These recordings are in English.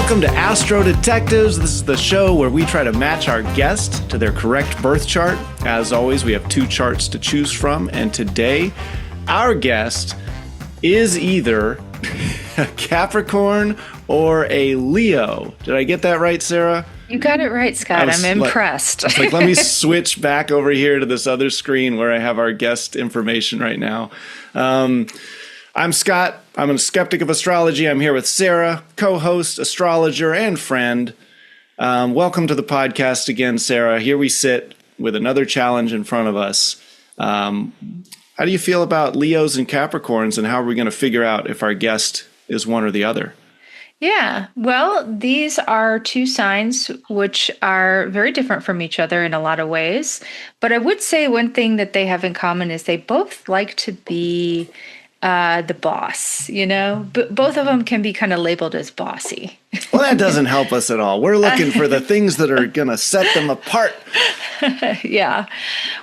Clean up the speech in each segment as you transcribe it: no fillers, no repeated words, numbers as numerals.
Welcome to AstroDetectives. This is the show where we try to match our guest to their correct birth chart. As always, we have 2 charts to choose from, and today, our guest is either a Capricorn or a Leo. Did I get that right, Sarah? You got it right, Scott. I'm impressed. Let me switch back over here to this other screen where I have our guest information right now. I'm Scott. I'm a skeptic of astrology. I'm here with Sarah, co-host, astrologer, and friend. Welcome to the podcast again, Sarah. Here we sit with another challenge in front of us. How do you feel about Leos and Capricorns, and how are we going to figure out if our guest is one or the other? Yeah, well, these are 2 signs which are very different from each other in a lot of ways. But I would say one thing that they have in common is they both like to be the boss, you know? Both of them can be kind of labeled as bossy. Well, that doesn't help us at all. We're looking for the things that are going to set them apart. Yeah.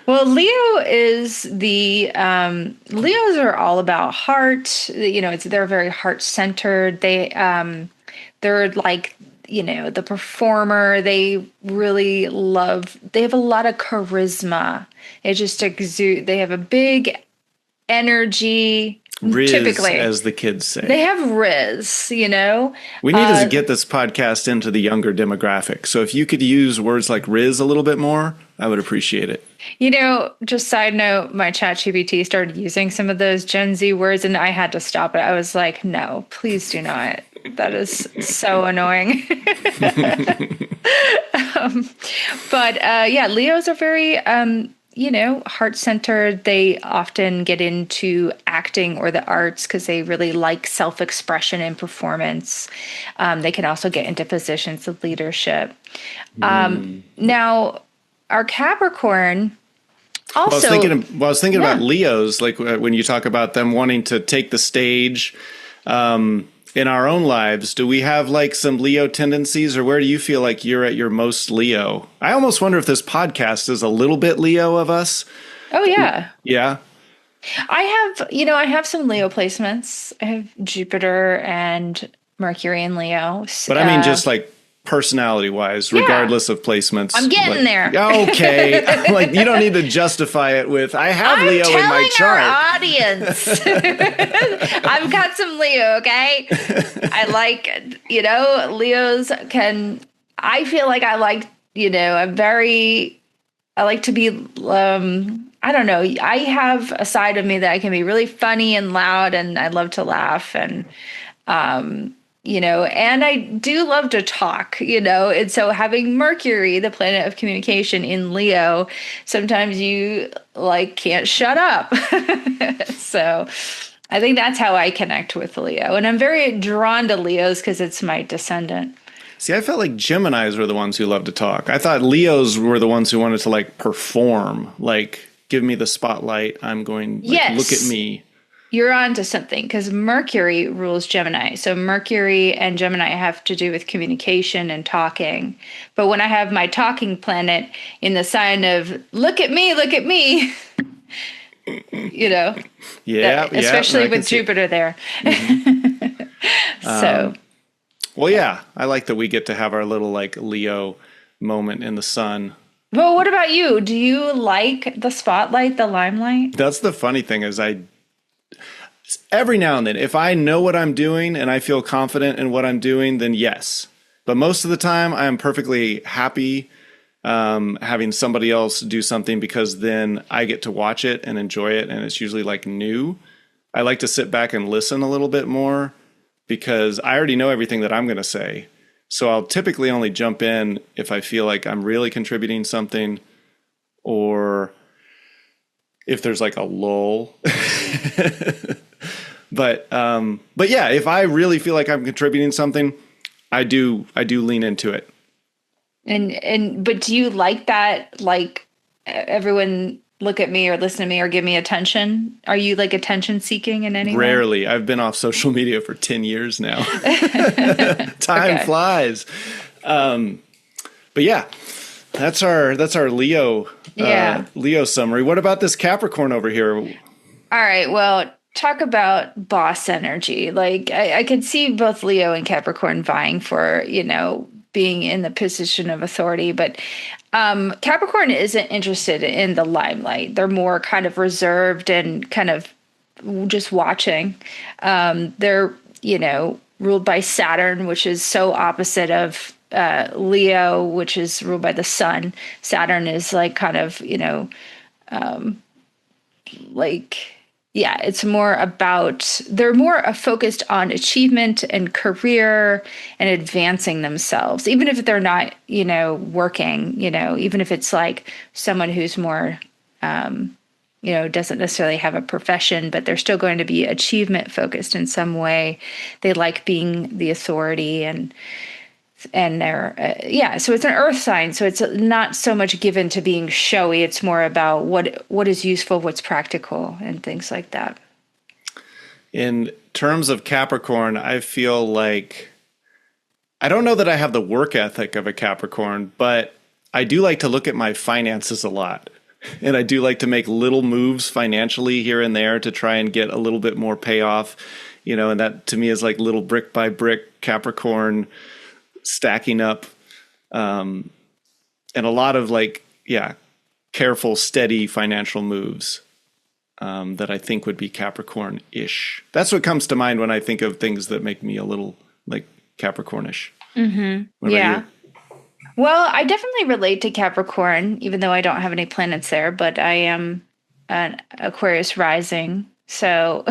Well, Leo is Leos are all about heart. You know, they're very heart-centered. They're like, you know, the performer. They really they have a lot of charisma. It just exudes. They have a big energy. Riz, typically, as the kids say. They have Riz, you know. We need to get this podcast into the younger demographic. So if you could use words like Riz a little bit more, I would appreciate it. You know, just side note, my ChatGPT started using some of those Gen Z words and I had to stop it. I was like, no, please do not. That is so annoying. Yeah, Leos are very... you know, heart-centered. They often get into acting or the arts because they really like self-expression and performance. They can also get into positions of leadership. Now, our Capricorn also... I was thinking about Leos, like when you talk about them wanting to take the stage in our own lives. Do we have like some Leo tendencies, or where do you feel like you're at your most Leo? I almost wonder if this podcast is a little bit Leo of us. Oh, yeah. Yeah. I have some Leo placements. I have Jupiter and Mercury in Leo. But I mean, just like personality-wise, regardless of placements. I'm getting there. Okay. Like, you don't need to justify it with, I have Leo in my chart. Our audience. I've got some Leo, okay? I like, you know, Leos I feel like I like, you know, I like to be, I don't know. I have a side of me that I can be really funny and loud, and I love to laugh, and, you know, and I do love to talk, you know, and so having Mercury, the planet of communication, in Leo, sometimes you like can't shut up. So I think that's how I connect with Leo. And I'm very drawn to Leos because it's my descendant. See, I felt like Geminis were the ones who love to talk. I thought Leos were the ones who wanted to like perform, like give me the spotlight. I'm going, like, look at me. You're on to something because Mercury rules Gemini. So Mercury and Gemini have to do with communication and talking. But when I have my talking planet in the sign of look at me, you know, especially with Jupiter there. Mm-hmm. So, well, yeah, I like that we get to have our little like Leo moment in the sun. Well, what about you? Do you like the spotlight, the limelight? That's the funny thing is every now and then, if I know what I'm doing and I feel confident in what I'm doing, then yes. But most of the time, I am perfectly happy having somebody else do something because then I get to watch it and enjoy it, and it's usually like new. I like to sit back and listen a little bit more because I already know everything that I'm going to say. So I'll typically only jump in if I feel like I'm really contributing something, or if there's like a lull. But yeah, if I really feel like I'm contributing something, I do lean into it. But do you like that? Like everyone look at me or listen to me or give me attention? Are you like attention seeking in any way? Rarely. I've been off social media for 10 years now. Time flies. But yeah, that's our Leo Leo summary. What about this Capricorn over here? All right. Well, talk about boss energy. Like I could see both Leo and Capricorn vying for, being in the position of authority, but Capricorn isn't interested in the limelight. They're more kind of reserved and kind of just watching. They're, ruled by Saturn, which is so opposite of Leo, which is ruled by the sun. Saturn is like kind of, like yeah, it's more about they're more focused on achievement and career and advancing themselves, even if they're not, working, even if it's like someone who's more, doesn't necessarily have a profession, but they're still going to be achievement focused in some way. They like being the authority and they're so it's an earth sign, so it's not so much given to being showy. It's more about what is useful, what's practical, and things like that. In terms of Capricorn, I feel like I don't know that I have the work ethic of a Capricorn, but I do like to look at my finances a lot. And I do like to make little moves financially here and there to try and get a little bit more payoff, and that to me is like little brick by brick Capricorn stacking up, and a lot of careful, steady financial moves that I think would be Capricorn-ish. That's what comes to mind when I think of things that make me a little like Capricornish. Mm-hmm. What about you? Well, I definitely relate to Capricorn, even though I don't have any planets there, but I am an Aquarius rising. So,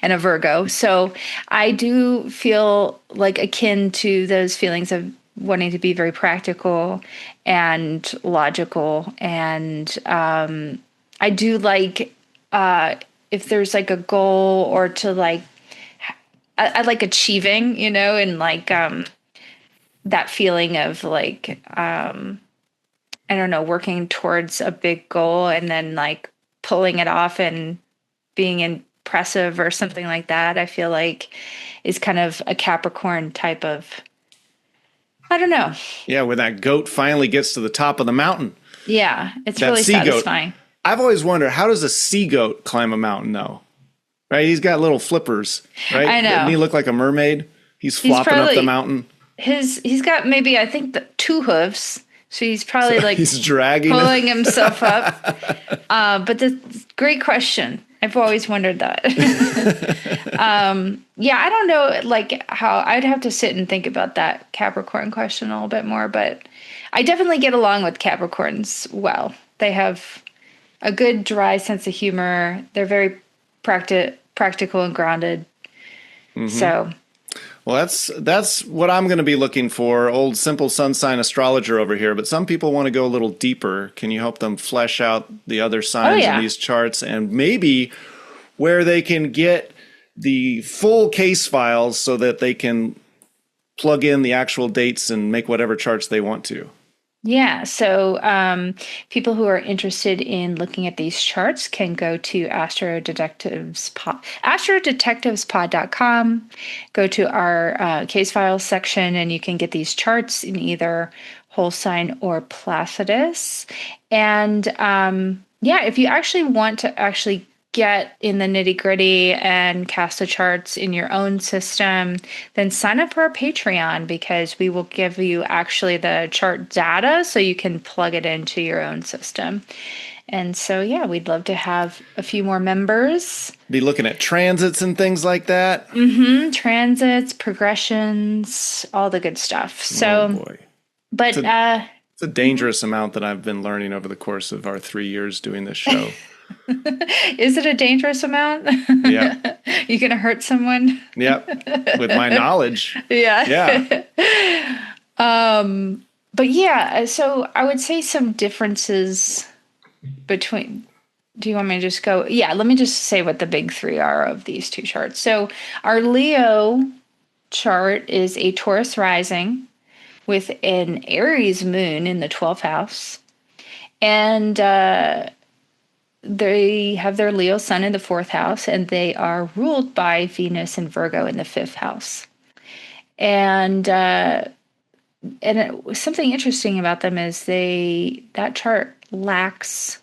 and a Virgo. So I do feel like akin to those feelings of wanting to be very practical and logical. And I do like if there's like a goal or to like, I like achieving, and like that feeling of like, I don't know, working towards a big goal and then like pulling it off and being impressive or something like that, I feel like is kind of a Capricorn type of, I don't know. Yeah, when that goat finally gets to the top of the mountain. Yeah, it's that really sea satisfying. Goat. I've always wondered, how does a sea goat climb a mountain though? Right? He's got little flippers, right? I know. Doesn't he look like a mermaid? He's flopping up the mountain. He's got maybe, I think, two hooves. So he's probably he's dragging pulling himself up. But the great question. I've always wondered that. I don't know, like how I'd have to sit and think about that Capricorn question a little bit more, but I definitely get along with Capricorns well. They have a good dry sense of humor. They're very practical and grounded. Mm-hmm. So. Well, that's what I'm going to be looking for. Old simple sun sign astrologer over here. But some people want to go a little deeper. Can you help them flesh out the other signs in these charts and maybe where they can get the full case files so that they can plug in the actual dates and make whatever charts they want to? Yeah, so people who are interested in looking at these charts can go to AstroDetectivesPod.com, go to our case files section, and you can get these charts in either whole sign or Placidus. And if you actually want to actually get in the nitty gritty and cast the charts in your own system, then sign up for our Patreon, because we will give you actually the chart data so you can plug it into your own system. And so, we'd love to have a few more members. Be looking at transits and things like that. Mm-hmm. Transits, progressions, all the good stuff. So, boy. But it's a dangerous amount that I've been learning over the course of our 3 years doing this show. Is it a dangerous amount? Yeah. You gonna hurt someone? Yep. With my knowledge. Yeah. But so I would say some differences between, do you want me to just go? Yeah, let me just say what the big three are of these two charts. So our Leo chart is a Taurus rising with an Aries moon in the 12th house. And they have their Leo sun in the 4th house, and they are ruled by Venus and Virgo in the 5th house. And something interesting about them is that chart lacks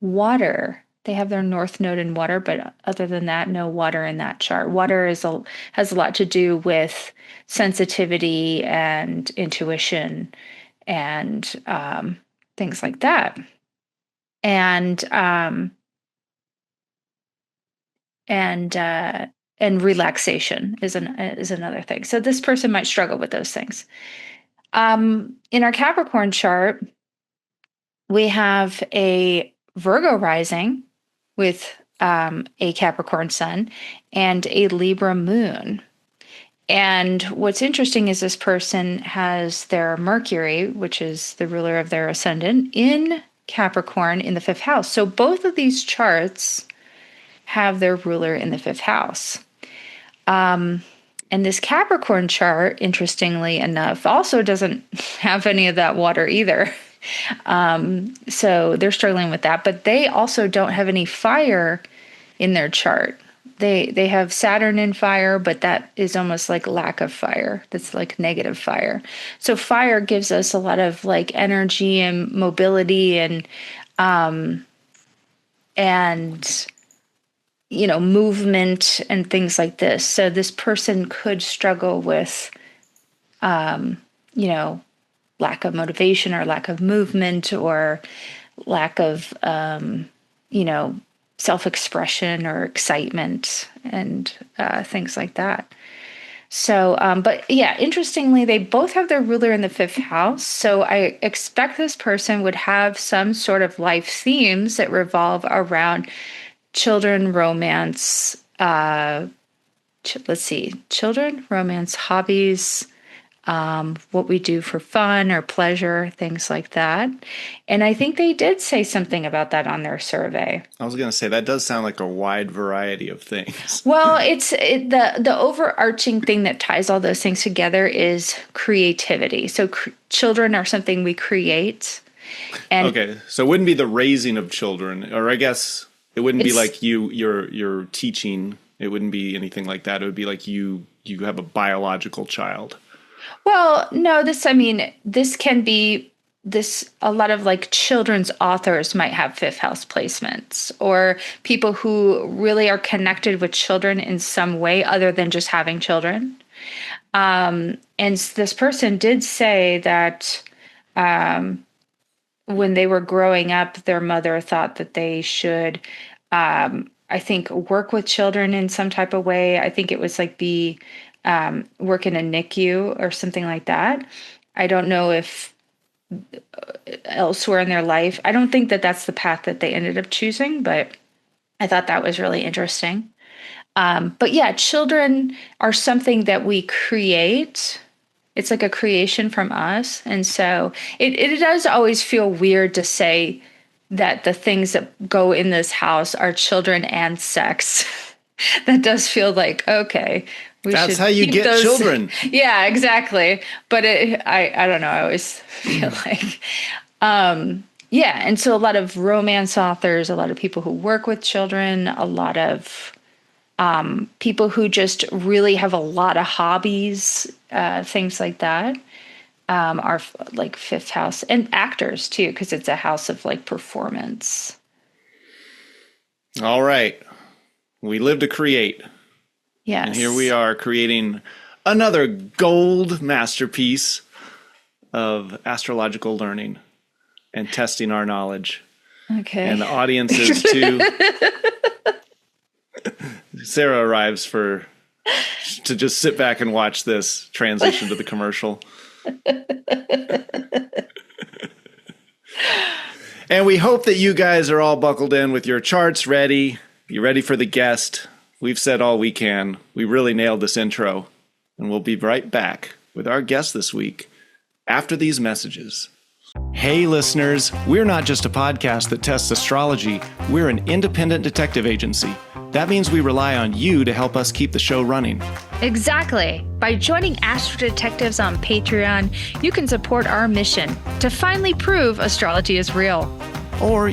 water. They have their north node in water, but other than that, no water in that chart. Water has a lot to do with sensitivity and intuition and things like that. And relaxation is another thing. So this person might struggle with those things. In our Capricorn chart, we have a Virgo rising with a Capricorn sun and a Libra moon. And what's interesting is this person has their Mercury, which is the ruler of their ascendant, in Capricorn in the 5th house. So both of these charts have their ruler in the 5th house. And this Capricorn chart, interestingly enough, also doesn't have any of that water either. So they're struggling with that, but they also don't have any fire in their chart. They have Saturn in fire, but that is almost like lack of fire. That's like negative fire. So fire gives us a lot of like energy and mobility and movement and things like this. So this person could struggle with lack of motivation or lack of movement or lack of self-expression or excitement and things like that. So, but yeah, interestingly, they both have their ruler in the 5th house. So I expect this person would have some sort of life themes that revolve around children, romance, children, romance, hobbies, what we do for fun or pleasure, things like that. And I think they did say something about that on their survey. I was going to say, that does sound like a wide variety of things. Well, the overarching thing that ties all those things together is creativity. So children are something we create. And okay, so it wouldn't be the raising of children, or I guess it wouldn't be like you're teaching. It wouldn't be anything like that. It would be like you have a biological child. Well, no, this can be a lot of like children's authors might have 5th house placements, or people who really are connected with children in some way other than just having children. And this person did say that when they were growing up, their mother thought that they should, I think, work with children in some type of way. I think it was like work in a NICU or something like that. I don't know if elsewhere in their life. I don't think that that's the path that they ended up choosing, but I thought that was really interesting. But yeah, children are something that we create. It's like a creation from us. And so it does always feel weird to say that the things that go in this house are children and sex. That does feel like, okay, that's how you get children. Yeah, exactly. But I don't know. I always feel like, yeah. And so a lot of romance authors, a lot of people who work with children, a lot of people who just really have a lot of hobbies, things like that, are like 5th house, and actors too, because it's a house of like performance. All right. We live to create. Yes. And here we are creating another gold masterpiece of astrological learning and testing our knowledge. Okay. And the audience is too. Sarah arrives to just sit back and watch this transition to the commercial. And we hope that you guys are all buckled in with your charts ready. You're ready for the guest. We've said all we can. We really nailed this intro. And we'll be right back with our guest this week after these messages. Hey, listeners. We're not just a podcast that tests astrology. We're an independent detective agency. That means we rely on you to help us keep the show running. Exactly. By joining AstroDetectives on Patreon, you can support our mission to finally prove astrology is real. Or,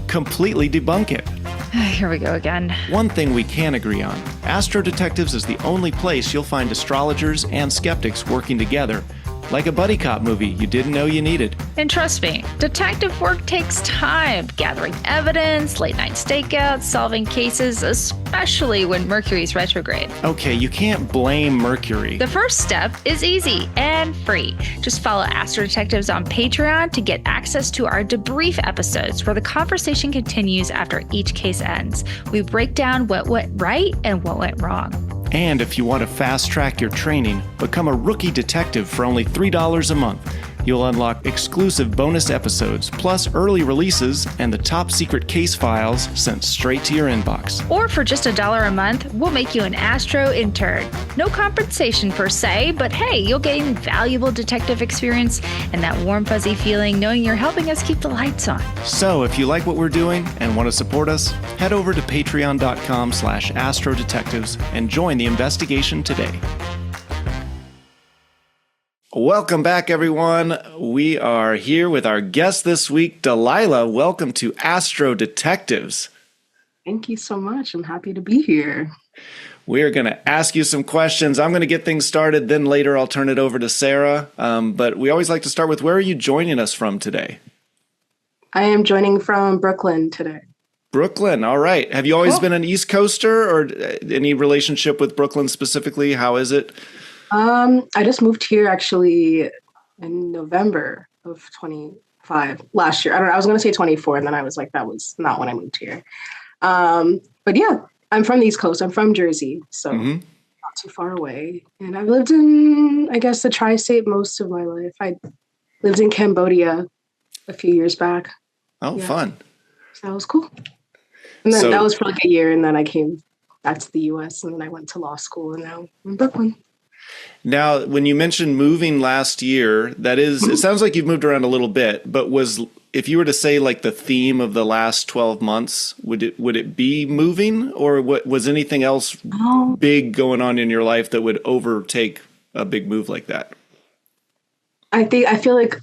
completely debunk it. Here we go again. One thing we can agree on, AstroDetectives is the only place you'll find astrologers and skeptics working together like a buddy cop movie you didn't know you needed. And trust me, detective work takes time. Gathering evidence, late night stakeouts, solving cases, especially when Mercury's retrograde. Okay, you can't blame Mercury. The first step is easy and free. Just follow Astro Detectives on Patreon to get access to our debrief episodes where the conversation continues after each case ends. We break down what went right and what went wrong. And if you want to fast track your training, become a rookie detective for only $3 a month. You'll unlock exclusive bonus episodes, plus early releases and the top secret case files sent straight to your inbox. Or for just $1 a month, we'll make you an Astro intern. No compensation per se, but hey, you'll gain valuable detective experience and that warm fuzzy feeling knowing you're helping us keep the lights on. So if you like what we're doing and want to support us, head over to patreon.com/astrodetectives and join the investigation today. Welcome back, everyone. We are here with our guest this week, Dalila. Welcome to Astro Detectives. Thank you so much. I'm happy to be here. We're going to ask you some questions. I'm going to get things started. Then later I'll turn it over to Sarah. But we always like to start with, where are you joining us from today? I am joining from Brooklyn today. Brooklyn. All right. Have you always been an East Coaster, or any relationship with Brooklyn specifically? How is it? I just moved here actually in November of 25 last year. I was going to say 24, and then I was like, that was not when I moved here. But yeah, I'm from the East Coast. I'm from Jersey, so not too far away. And I've lived in, I guess, the tri-state most of my life. I lived in Cambodia a few years back. Oh, yeah. Fun. So that was cool. And then that was for like a year, and then I came back to the U.S., and then I went to law school, and now I'm in Brooklyn. Now, when you mentioned moving last year, it sounds like you've moved around a little bit, but if you were to say like the theme of the last 12 months, would it be moving, or was anything else big going on in your life that would overtake a big move like that? I feel like,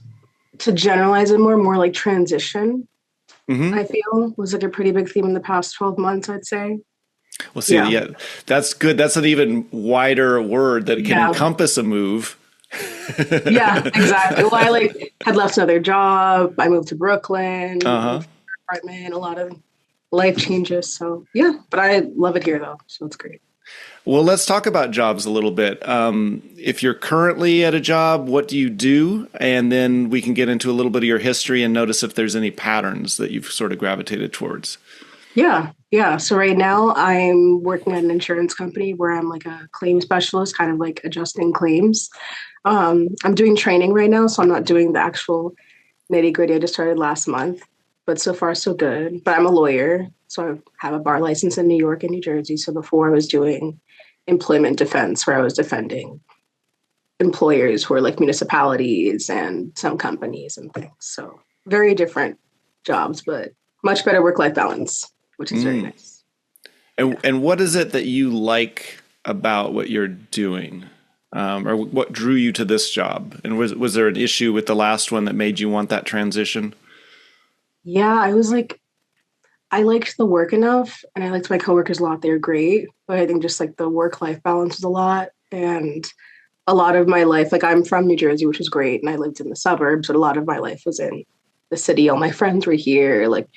to generalize it more like transition, I feel was like a pretty big theme in the past 12 months, I'd say. Well, see, yeah, that's good. That's an even wider word that can encompass a move. Yeah, exactly. Well, I had left another job. I moved to Brooklyn, apartment, a lot of life changes. So yeah, but I love it here though. So it's great. Well, let's talk about jobs a little bit. If you're currently at a job, what do you do? And then we can get into a little bit of your history and notice if there's any patterns that you've sort of gravitated towards. Yeah. So right now I'm working at an insurance company where I'm like a claim specialist, kind of like adjusting claims. I'm doing training right now, so I'm not doing the actual nitty gritty. I just started last month, but so far so good. But I'm a lawyer, so I have a bar license in New York and New Jersey. So before I was doing employment defense, where I was defending employers who are like municipalities and some companies and things. So very different jobs, but much better work-life balance, which is very nice. And what is it that you like about what you're doing? Or what drew you to this job? And was there an issue with the last one that made you want that transition? Yeah, I liked the work enough, and I liked my coworkers a lot. They were great, but I think just like the work-life balance was a lot. And a lot of my life, like I'm from New Jersey, which was great, and I lived in the suburbs, but a lot of my life was in the city. All my friends were here. Like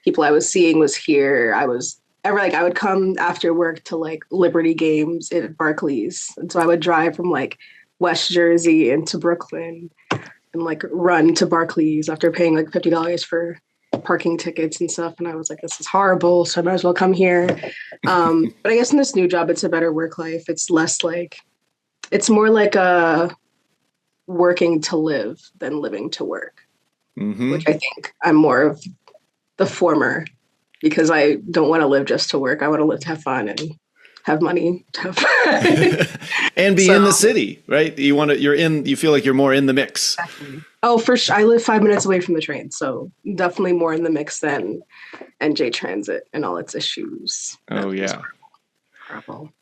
people I was seeing was here. I would come after work to like Liberty games at Barclays. And so I would drive from like West Jersey into Brooklyn and like run to Barclays after paying like $50 for parking tickets and stuff. And I was like, this is horrible. So I might as well come here. But I guess in this new job, it's a better work life. It's less like, it's more like a working to live than living to work, which I think I'm more of the former, because I don't want to live just to work. I want to live to have fun and have money to have fun. And be in the city, right? You feel like you're more in the mix. Exactly. Oh, for sure. I live 5 minutes away from the train, so definitely more in the mix than NJ Transit and all its issues. Oh, yeah. Horrible.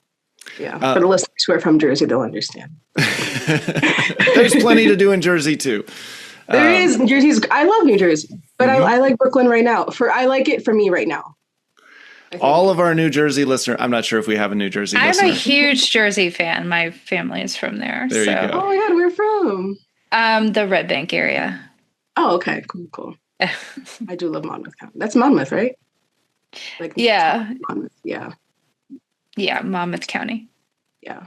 Yeah. For the listeners who are from Jersey, they'll understand. There's plenty to do in Jersey too. There is. I love New Jersey, but I like Brooklyn right now. I like it for me right now. All of our New Jersey listeners, I'm not sure if we have a New Jersey listener. I'm a huge Jersey fan. My family is from there. There you go. Oh my God, where from? The Red Bank area. Oh, okay. Cool. I do love Monmouth County. That's Monmouth, right? Like Yeah. Monmouth. Yeah. Yeah, Monmouth County. Yeah.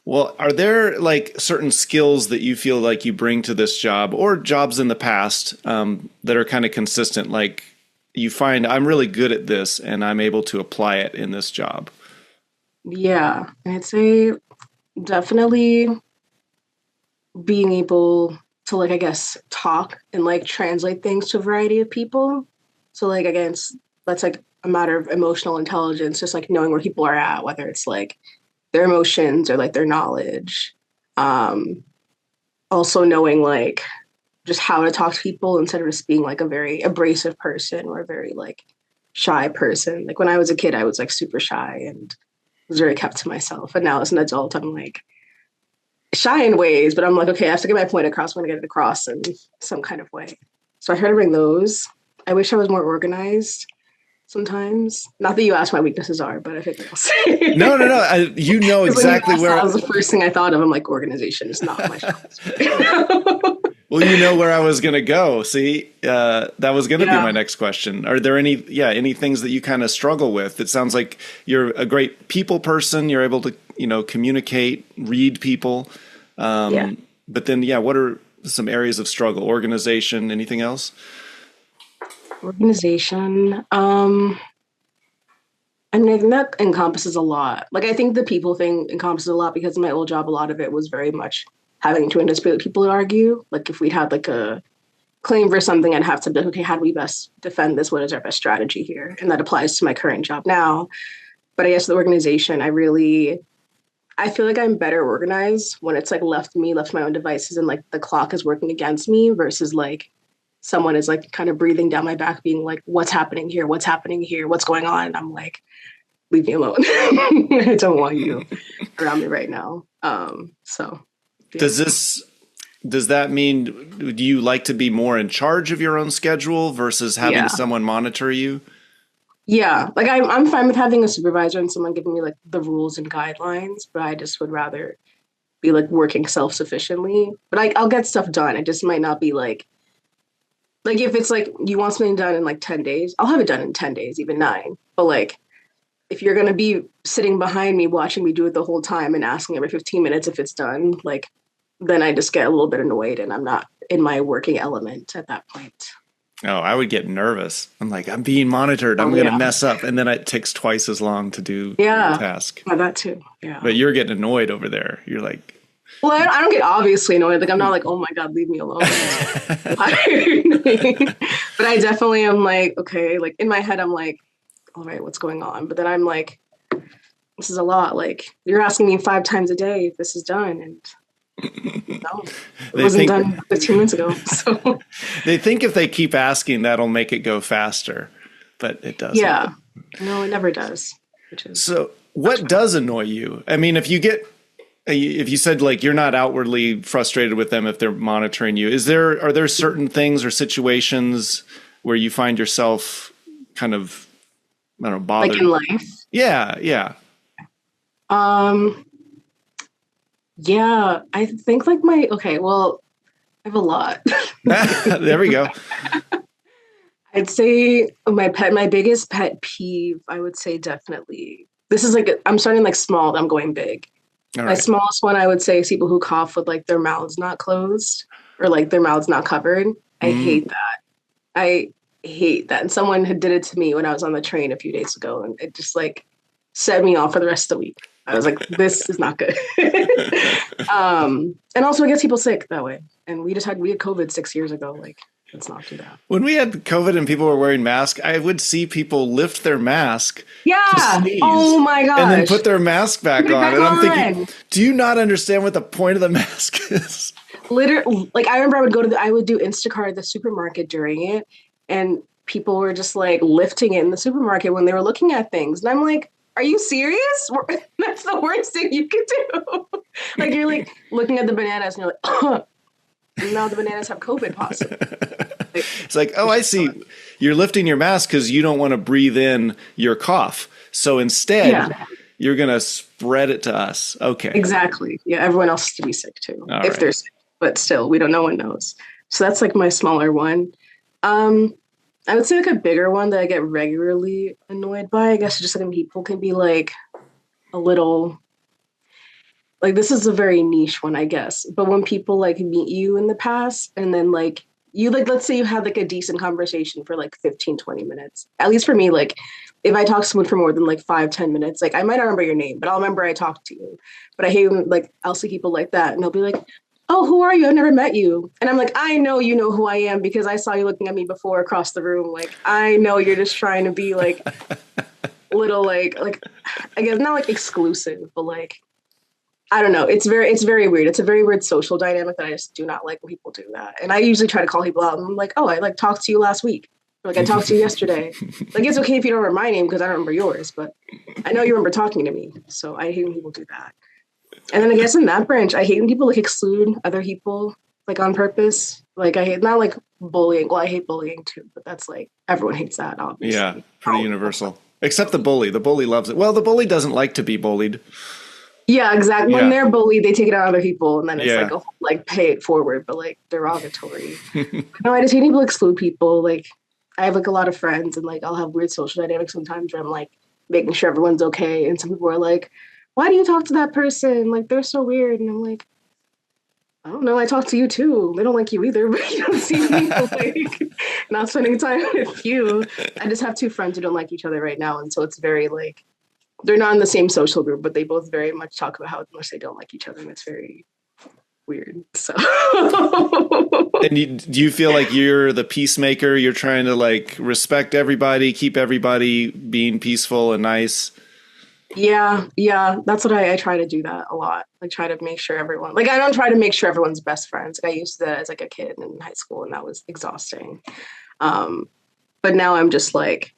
Well, are there like certain skills that you feel like you bring to this job or jobs in the past that are kind of consistent? Like you find I'm really good at this and I'm able to apply it in this job. Yeah. I'd say definitely being able to like, I guess, talk and like translate things to a variety of people. So like, again, that's like a matter of emotional intelligence, just like knowing where people are at, whether it's like their emotions or like their knowledge. Um, Also knowing like just how to talk to people instead of just being like a very abrasive person or a very like shy person. Like when I was a kid, I was like super shy and was very kept to myself. And now as an adult, I'm like shy in ways, but I'm like, okay, I have to get my point across. I'm going to get it across in some kind of way. So I try to bring those. I wish I was more organized sometimes. Not that you asked my weaknesses are, but I think I'll say. No. You know exactly where. That was the first thing I thought of. I'm like, organization is not my strong. Well, you know where I was going to go. See, that was going to be my next question. Are there any things that you kind of struggle with? It sounds like you're a great people person. You're able to, communicate, read people. But then, what are some areas of struggle? Organization, anything else? Organization. I mean, I think that encompasses a lot. Like, I think the people thing encompasses a lot because in my old job, a lot of it was very much having to anticipate what people would argue. Like, if we'd had like a claim for something, I'd have to be like, okay, how do we best defend this? What is our best strategy here? And that applies to my current job now. But I guess the organization, I feel like I'm better organized when it's like left to my own devices and like the clock is working against me versus like someone is like kind of breathing down my back, being like, what's happening here? What's happening here? What's going on? And I'm like, leave me alone. I don't want you around me right now. So yeah. Does that mean, do you like to be more in charge of your own schedule versus having someone monitor you? Yeah, like I'm fine with having a supervisor and someone giving me like the rules and guidelines, but I just would rather be like working self-sufficiently. But I'll get stuff done. It just might not be like if it's like you want something done in like 10 days, I'll have it done in 10 days, even 9. But like if you're going to be sitting behind me watching me do it the whole time and asking every 15 minutes if it's done, like then I just get a little bit annoyed and I'm not in my working element at that point. Oh, I would get nervous. I'm like, I'm being monitored. I'm going to mess up. And then it takes twice as long to do the task. Yeah, that too. Yeah. But you're getting annoyed over there. You're like... Well, I don't get obviously annoyed. Like, I'm not like, oh my God, leave me alone. But I definitely am like, okay, like in my head, I'm like, all right, what's going on? But then I'm like, this is a lot. Like, you're asking me 5 times a day if this is done. And no, it wasn't done 15 minutes ago. So they think if they keep asking, that'll make it go faster, but it doesn't. Yeah, no, it never does. So what does annoy you? I mean, if you said like you're not outwardly frustrated with them if they're monitoring you, are there certain things or situations where you find yourself kind of, I don't know, bothered? Like in life? Yeah. Yeah, I think like I have a lot. There we go. I'd say my biggest pet peeve, I would say definitely, this is like, I'm starting like small, I'm going big. All right. My smallest one, I would say, is people who cough with like their mouths not closed or like their mouths not covered. I hate that. I hate that. And someone had did it to me when I was on the train a few days ago, and it just like set me off for the rest of the week. I was like, this is not good. And also it gets people sick that way. And we had COVID 6 years ago. Like, let's not do that. When we had COVID and people were wearing masks, I would see people lift their mask. Yeah. To sneeze, oh my gosh. And then put their mask back on. And I'm thinking, do you not understand what the point of the mask is? Literally, like I remember I would do Instacart at the supermarket during it. And people were just like lifting it in the supermarket when they were looking at things. And I'm like, are you serious? That's the worst thing you could do. Like you're like looking at the bananas and you're like, oh, now the bananas have COVID possibly. It's like, oh, I see. You're lifting your mask because you don't want to breathe in your cough. So instead, you're going to spread it to us. Okay. Exactly. Yeah. Everyone else has to be sick too. If they're sick. but still, no one knows. So that's like my smaller one. Um, I would say like a bigger one that I get regularly annoyed by, I guess, just like when people can be like a little like this is a very niche one, I guess. But when people like meet you in the past and then like you like let's say you had like a decent conversation for like 15, 20 minutes. At least for me, like if I talk to someone for more than like 5, 10 minutes, like I might not remember your name, but I'll remember I talked to you. But I hate when like I'll see people like that and they'll be like, "Oh, who are you? I've never met you." And I'm like, "I know you know who I am because I saw you looking at me before across the room. Like I know you're just trying to be like little like I guess not like exclusive, but like I don't know. It's very weird. It's a very weird social dynamic that I just do not like when people do that. And I usually try to call people out and I'm like, "Oh, I like talked to you last week. Or, like I talked to you yesterday." Like it's okay if you don't remember my name because I don't remember yours, but I know you remember talking to me. So I hate when people do that. And then I guess in that branch, I hate when people like exclude other people like on purpose. Like I hate not like bullying. Well, I hate bullying too, but that's like everyone hates that, obviously. Yeah, pretty universal. Except the bully. The bully loves it. Well, the bully doesn't like to be bullied. Yeah, exactly. Yeah. When they're bullied, they take it out on other people, and then it's Yeah. like a like pay it forward, but like derogatory. No, I just hate people exclude people. Like I have like a lot of friends, and like I'll have weird social dynamics sometimes where I'm like making sure everyone's okay, and some people are like, "Why do you talk to that person? Like they're so weird," and I'm like, "I don't know. I talk to you too. They don't like you either, but you don't see me like not spending time with you." I just have two friends who don't like each other right now, and so it's very like they're not in the same social group, but they both very much talk about how much they don't like each other, and it's very weird. So, And do you feel like you're the peacemaker? You're trying to like respect everybody, keep everybody being peaceful and nice. yeah, that's what I try to do that a lot. Like, try to make sure everyone, like, I don't try to make sure everyone's best friends. Like, I used to do that as like a kid in high school, and that was exhausting. Um, but now I'm just like,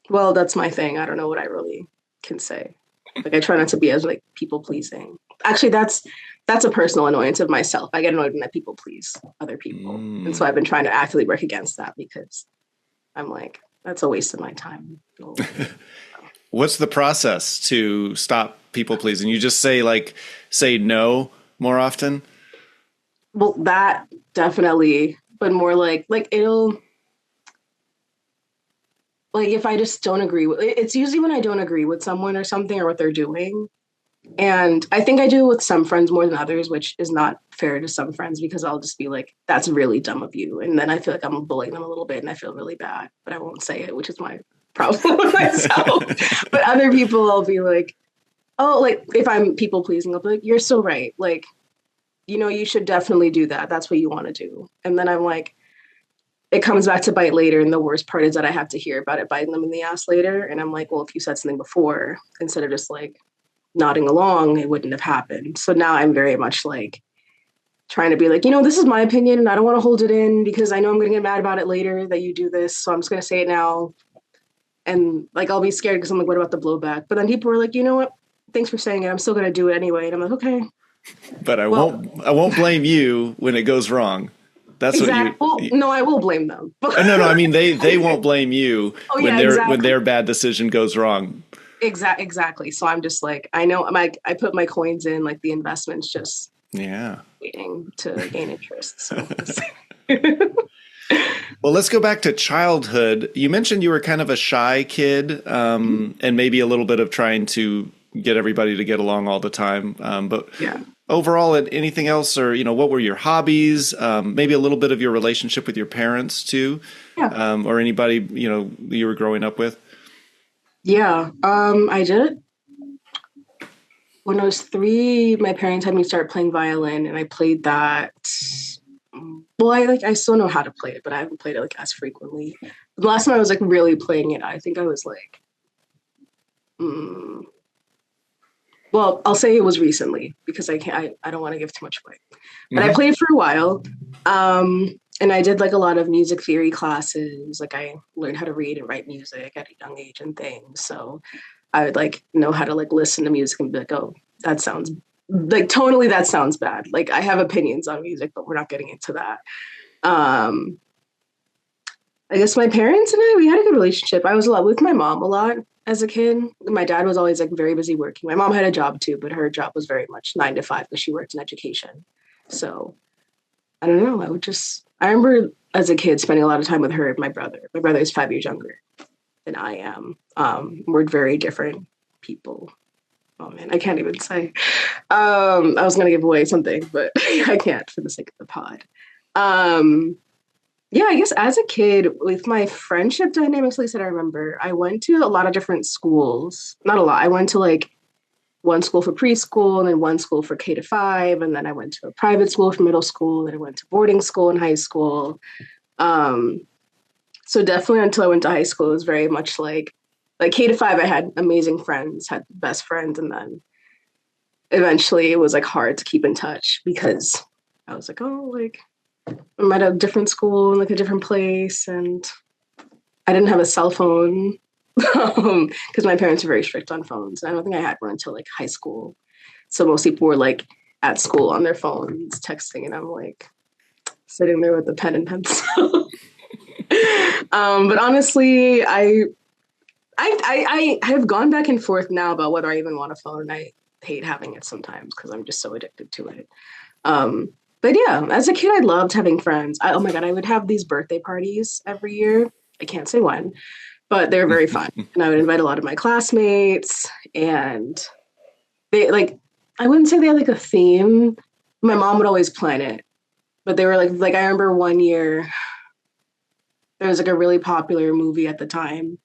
well, that's my thing. I don't know what I really can say. Like I try not to be as like people pleasing. Actually, that's a personal annoyance of myself. I get annoyed when I people please other people. And so I've been trying to actively work against that because I'm like, that's a waste of my time. What's the process to stop people pleasing? You just say no more often? Well, that definitely, but more like it'll like if I just don't agree with it's usually when I don't agree with someone or something or what they're doing. And I think I do it with some friends more than others, which is not fair to some friends because I'll just be like, "That's really dumb of you." And then I feel like I'm bullying them a little bit and I feel really bad, but I won't say it, which is my problem with myself. But other people, I'll be like, "Oh, like if I'm people pleasing, I'll be like, 'You're so right. Like, you should definitely do that. That's what you want to do." And then I'm like, it comes back to bite later. And the worst part is that I have to hear about it biting them in the ass later. And I'm like, well, if you said something before, instead of just like nodding along, it wouldn't have happened. So now I'm very much like trying to be like, this is my opinion and I don't want to hold it in because I know I'm going to get mad about it later that you do this. So I'm just going to say it now. And like, I'll be scared because I'm like, what about the blowback? But then people are like, "You know what? Thanks for saying it. I'm still going to do it anyway." And I'm like, okay. But I won't blame you when it goes wrong. That's exactly. what you. Well, no, I will blame them. No. I mean, they won't blame you when their bad decision goes wrong. Exactly. So I'm just like, I know I put my coins in, like the investment's just waiting to gain interest. So well, let's go back to childhood. You mentioned you were kind of a shy kid, and maybe a little bit of trying to get everybody to get along all the time. But overall, anything else, or what were your hobbies? Maybe a little bit of your relationship with your parents too, or anybody you were growing up with. Yeah, I did. When I was 3, my parents had me start playing violin, and I played that. Well, I still know how to play it, but I haven't played it like as frequently. The last time I was like really playing it, I think I was like, well, I'll say it was recently because I don't want to give too much away. But I played it for a while, and I did like a lot of music theory classes. Like I learned how to read and write music at a young age and things. So I would like know how to like listen to music and be like, "Oh, that sounds like tonally that sounds bad." Like I have opinions on music, but we're not getting into that. I guess my parents and we had a good relationship. I was with my mom a lot as a kid. My dad was always like very busy working. My mom had a job too, but her job was very much 9 to 5 because she worked in education. So I don't know. I remember as a kid spending a lot of time with her and my brother. My brother is 5 years younger than I am. We're very different people. Oh man, I can't even say. I was gonna give away something, but I can't for the sake of the pod. Yeah, I guess as a kid, with my friendship dynamics, at least that I remember, I went to a lot of different schools. Not a lot. I went to like one school for preschool and then one school for K to 5. And then I went to a private school for middle school. Then I went to boarding school in high school. Um, so definitely until I went to high school, it was very much like K to 5, I had amazing friends, had best friends. And then eventually it was like hard to keep in touch because I was like, oh, like I'm at a different school, like a different place. And I didn't have a cell phone because my parents are very strict on phones. I don't think I had one until like high school. So most people were like at school on their phones texting, and I'm like sitting there with a pen and pencil. But honestly, I have gone back and forth now about whether I even want a phone. And I hate having it sometimes because I'm just so addicted to it. But yeah, as a kid, I loved having friends. Oh my God, I would have these birthday parties every year. I can't say when, but they're very fun. And I would invite a lot of my classmates, and they like, I wouldn't say they had like a theme. My mom would always plan it, but they were like I remember one year there was like a really popular movie at the time,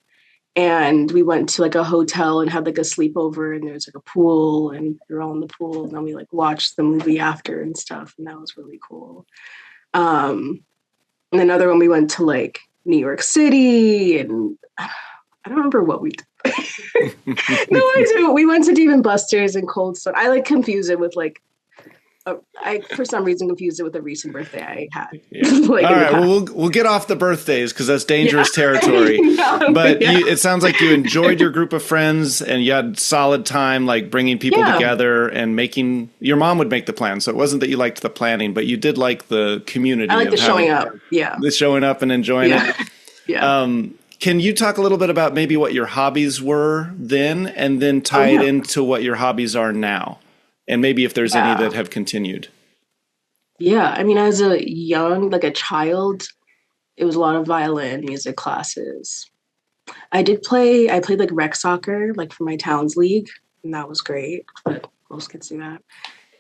and we went to like a hotel and had like a sleepover, and there was like a pool, and we were all in the pool, and then we like watched the movie after and stuff, and that was really cool. And another one, we went to like New York City, and I don't remember what we did. No, I do. We went to Dave and Buster's and Cold Stone. I like confuse it with like I for some reason confused it with a recent birthday I had. Yeah. Like all right, well, we'll get off the birthdays because that's dangerous territory. No, but yeah. it sounds like you enjoyed your group of friends and you had solid time, like bringing people together and making. Your mom would make the plan, so it wasn't that you liked the planning, but you did like the community. I like the showing up. Yeah, the showing up and enjoying it. Yeah. Can you talk a little bit about maybe what your hobbies were then, and then tie it into what your hobbies are now? And maybe if there's any that have continued. Yeah. I mean, as a young, like a child, it was a lot of violin music classes. I played like rec soccer, like for my town's league, and that was great. But most kids do that.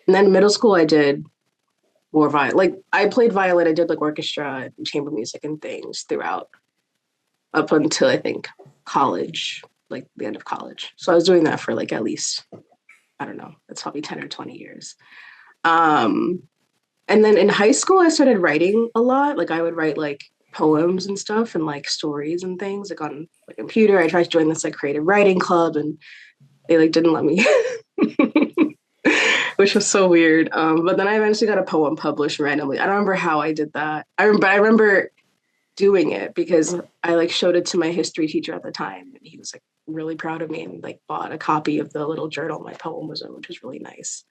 And then middle school, I did more violin. Like I played violin, I did like orchestra and chamber music and things throughout up until I think college, like the end of college. So I was doing that for like at least, I don't know, it's probably 10 or 20 years. And then in high school, I started writing a lot. Like I would write like poems and stuff and like stories and things like on the computer. I tried to join this like creative writing club, and they like didn't let me, which was so weird. But then I eventually got a poem published randomly. I don't remember how I did that. I remember doing it because I like showed it to my history teacher at the time, and he was like really proud of me and like bought a copy of the little journal my poem was in, which was really nice.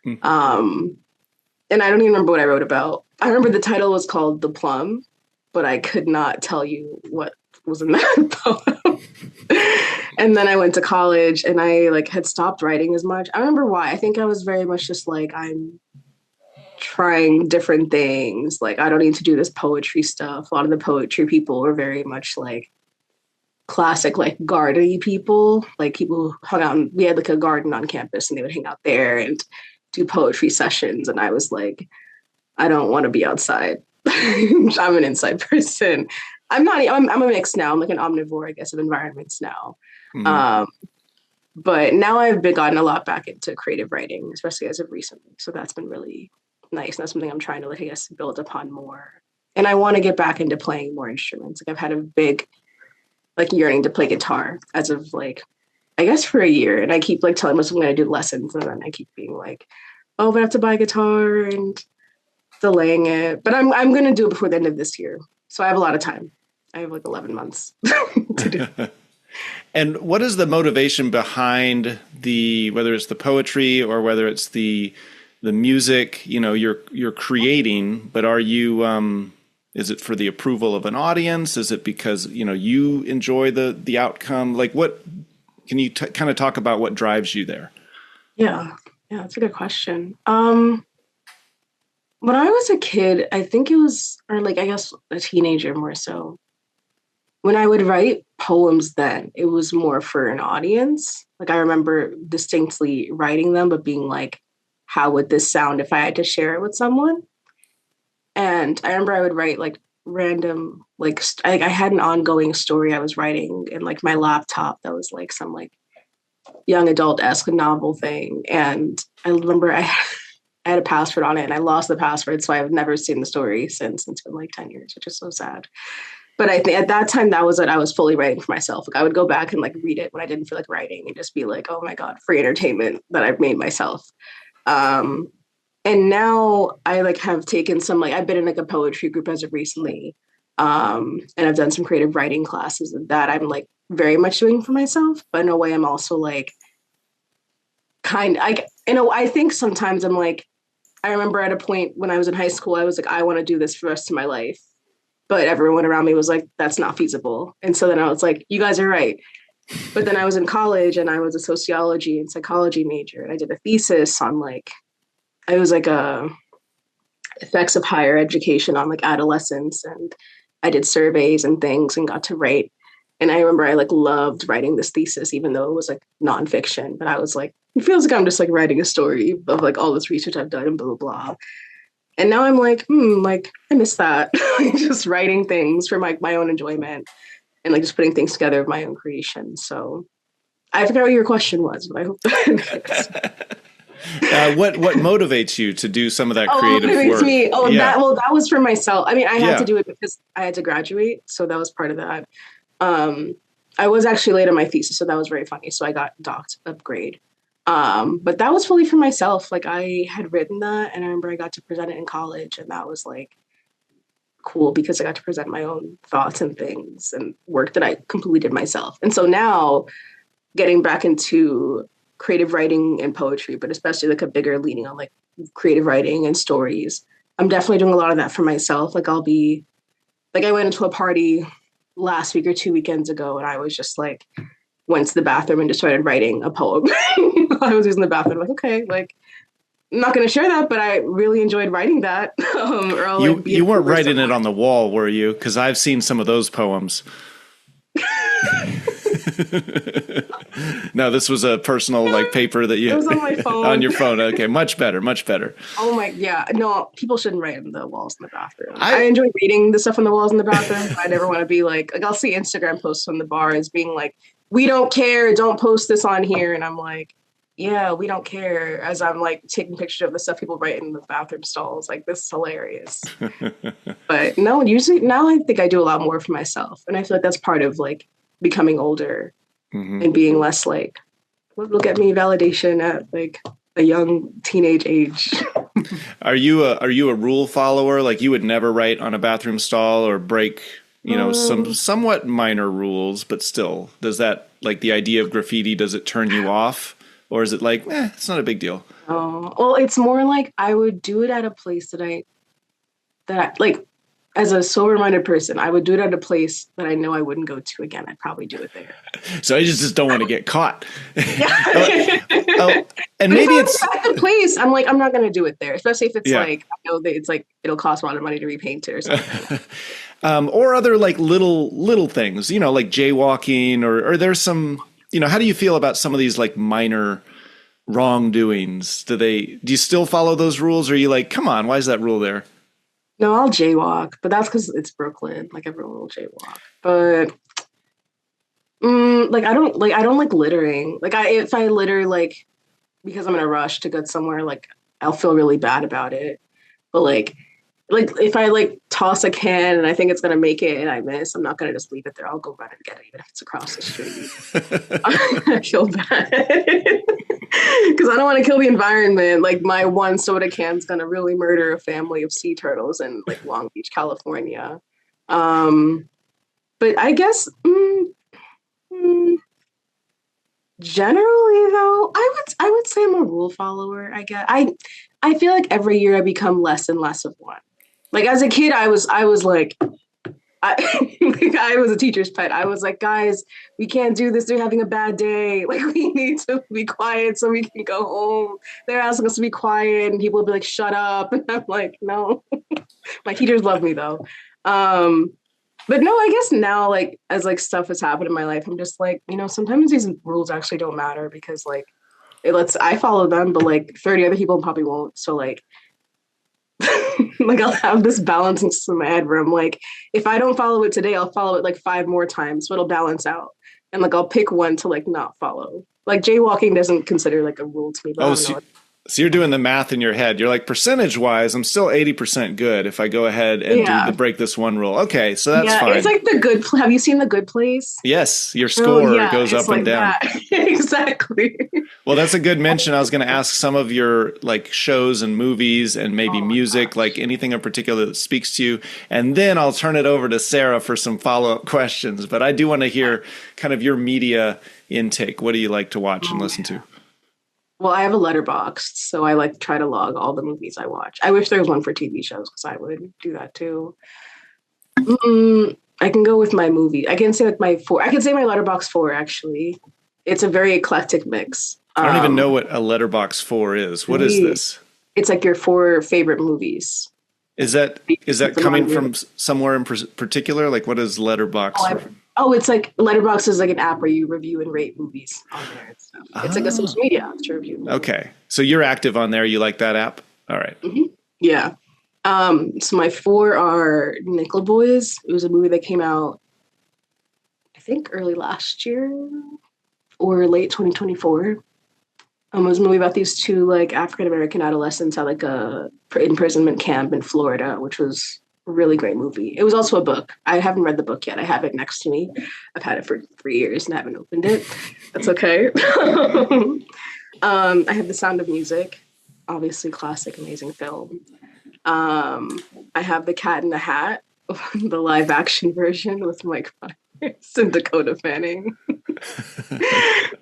And I don't even remember what I wrote about. I remember the title was called The Plum, but I could not tell you what was in that poem. And then I went to college and I like had stopped writing as much. I don't remember why. I think I was very much just like, I'm trying different things. Like, I don't need to do this poetry stuff. A lot of the poetry people were very much like classic, like garden-y people, like people who hung out. We had like a garden on campus and they would hang out there and do poetry sessions. And I was like, I don't want to be outside. I'm an inside person. I'm a mix now. I'm like an omnivore, I guess, of environments now. But now I've gotten a lot back into creative writing, especially as of recently. So that's been really nice. And that's something I'm trying to, like, I guess, build upon more. And I want to get back into playing more instruments. Like I've had a big, like, yearning to play guitar as of like, I guess for a year. And I keep like telling myself I'm going to do lessons. And then I keep being like, oh, but I have to buy a guitar and delaying it. But I'm going to do it before the end of this year. So I have a lot of time. I have like 11 months to do. And what is the motivation behind whether it's the poetry or whether it's the music, you're creating, but are you, is it for the approval of an audience? Is it because, you enjoy the outcome? Like can you kind of talk about what drives you there? Yeah, that's a good question. When I was a kid, I think it was, or like I guess a teenager more so. When I would write poems, then it was more for an audience. Like I remember distinctly writing them, but being like, how would this sound if I had to share it with someone? And I remember I would write like random, like I had an ongoing story I was writing in like my laptop that was like some like young adult-esque novel thing. And I remember I had a password on it and I lost the password. So I've never seen the story since. It's been like 10 years, which is so sad. But I think at that time, that was what I was fully writing for myself. Like I would go back and like read it when I didn't feel like writing and just be like, oh my God, free entertainment that I've made myself. Um, and now I like have taken some, like I've been in like a poetry group as of recently. And I've done some creative writing classes that I'm like very much doing for myself. But in a way, I'm also like I think sometimes I'm like, I remember at a point when I was in high school, I was like, I want to do this for the rest of my life. But everyone around me was like, that's not feasible. And so then I was like, you guys are right. But then I was in college and I was a sociology and psychology major. And I did a thesis on like, it was like a effects of higher education on like adolescence. And I did surveys and things and got to write. And I remember I like loved writing this thesis, even though it was like nonfiction. But I was like, it feels like I'm just like writing a story of like all this research I've done and blah, blah, blah. And now I'm like, I miss that. Just writing things for my own enjoyment and like just putting things together of my own creation. So I forgot what your question was, but I hope that What motivates you to do some of that creative work? me. Oh, yeah. that was for myself. I mean, I had to do it because I had to graduate. So that was part of that. I was actually late on my thesis, so that was very funny. So I got docked upgrade. But that was fully for myself. Like I had written that and I remember I got to present it in college and that was like cool because I got to present my own thoughts and things and work that I completely did myself. And so now getting back into creative writing and poetry, but especially like a bigger leaning on like creative writing and stories. I'm definitely doing a lot of that for myself. Like I went into a party last week or 2 weekends ago and I was just like, went to the bathroom and just started writing a poem. I was using the bathroom. Like, okay, like I'm not going to share that, but I really enjoyed writing that. You weren't writing it on the wall, were you? Because I've seen some of those poems. No, this was a personal like paper that you. It was on my phone. On your phone. Okay, much better, much better. Oh my, yeah. No, people shouldn't write on the walls in the bathroom. I enjoy reading the stuff on the walls in the bathroom. But I never want to be like I'll see Instagram posts from the bar as being like, we don't care, don't post this on here. And I'm like, yeah, we don't care. As I'm like taking pictures of the stuff people write in the bathroom stalls. Like, this is hilarious. But no, usually now I think I do a lot more for myself. And I feel like that's part of like becoming older and being less like, look at me validation at like a young teenage age. Are you a rule follower? Like you would never write on a bathroom stall or break, some somewhat minor rules, but still, does that like the idea of graffiti, does it turn you off? Or is it like, it's not a big deal? Oh, well, it's more like I would do it at a place that I like, as a sober-minded person, I would do it at a place that I know I wouldn't go to again. I'd probably do it there. So I just don't want to get caught. Yeah. And maybe it's at the place. I'm like, I'm not going to do it there, especially if it's like, I know that it's like it'll cost a lot of money to repaint it or something. Or other like little things, like jaywalking or there's some, how do you feel about some of these like minor wrongdoings? Do you still follow those rules? Or are you like, come on, why is that rule there? No, I'll jaywalk, but that's because it's Brooklyn. Like everyone will jaywalk, but I don't like littering. Like if I litter like because I'm in a rush to get somewhere, like I'll feel really bad about it. But like if I like toss a can and I think it's gonna make it and I miss, I'm not gonna just leave it there. I'll go run and get it, even if it's across the street. I feel bad because I don't want to kill the environment. Like my one soda can's gonna really murder a family of sea turtles in like Long Beach, California. But I guess generally though, I would say I'm a rule follower. I guess I feel like every year I become less and less of one. Like as a kid, I was like Like, I was a teacher's pet. I was like, guys, we can't do this. They're having a bad day. Like, we need to be quiet so we can go home. They're asking us to be quiet, and people will be like, shut up. And I'm like, no. My teachers love me though. But no, I guess now, like, as like stuff has happened in my life, I'm just like, sometimes these rules actually don't matter because like I follow them, but like 30 other people probably won't. So like like I'll have this balance in my head where I'm like, if I don't follow it today, I'll follow it like 5 more times, so it'll balance out. And like I'll pick one to like not follow. Like jaywalking doesn't consider like a rule to me, but I don't know. So you're doing the math in your head. You're like, percentage wise, I'm still 80% good if I go ahead and break this one rule. Okay, so that's fine. It's like have you seen The Good Place? Yes, your score goes up and down. Exactly. Well, that's a good mention. I was going to ask some of your like shows and movies and maybe music, like anything in particular that speaks to you. And then I'll turn it over to Sarah for some follow-up questions. But I do want to hear kind of your media intake. What do you like to watch and listen to? Well, I have a letterbox, so I like to try to log all the movies I watch. I wish there was one for TV shows because I would do that too. I can go with my movie. I can say like my 4. I can say my letterbox 4 actually. It's a very eclectic mix. I don't even know what a letterbox 4 is. What is this? It's like your 4 favorite movies. Is that coming from somewhere in particular? Like, what is letterbox? It's like Letterboxd is like an app where you review and rate movies on there and stuff. It's like a social media app to review movies. Okay. So you're active on there. You like that app? All right. Mm-hmm. Yeah. So my 4 are Nickel Boys. It was a movie that came out, I think, early last year or late 2024. It was a movie about these 2 like African-American adolescents at like a imprisonment camp in Florida, which was a really great movie. It was also a book. I haven't read the book yet. I have it next to me. I've had it for 3 years and I haven't opened it. That's okay. I have The Sound of Music, obviously classic, amazing film. I have The Cat in the Hat, the live action version with Mike Myers and Dakota Fanning.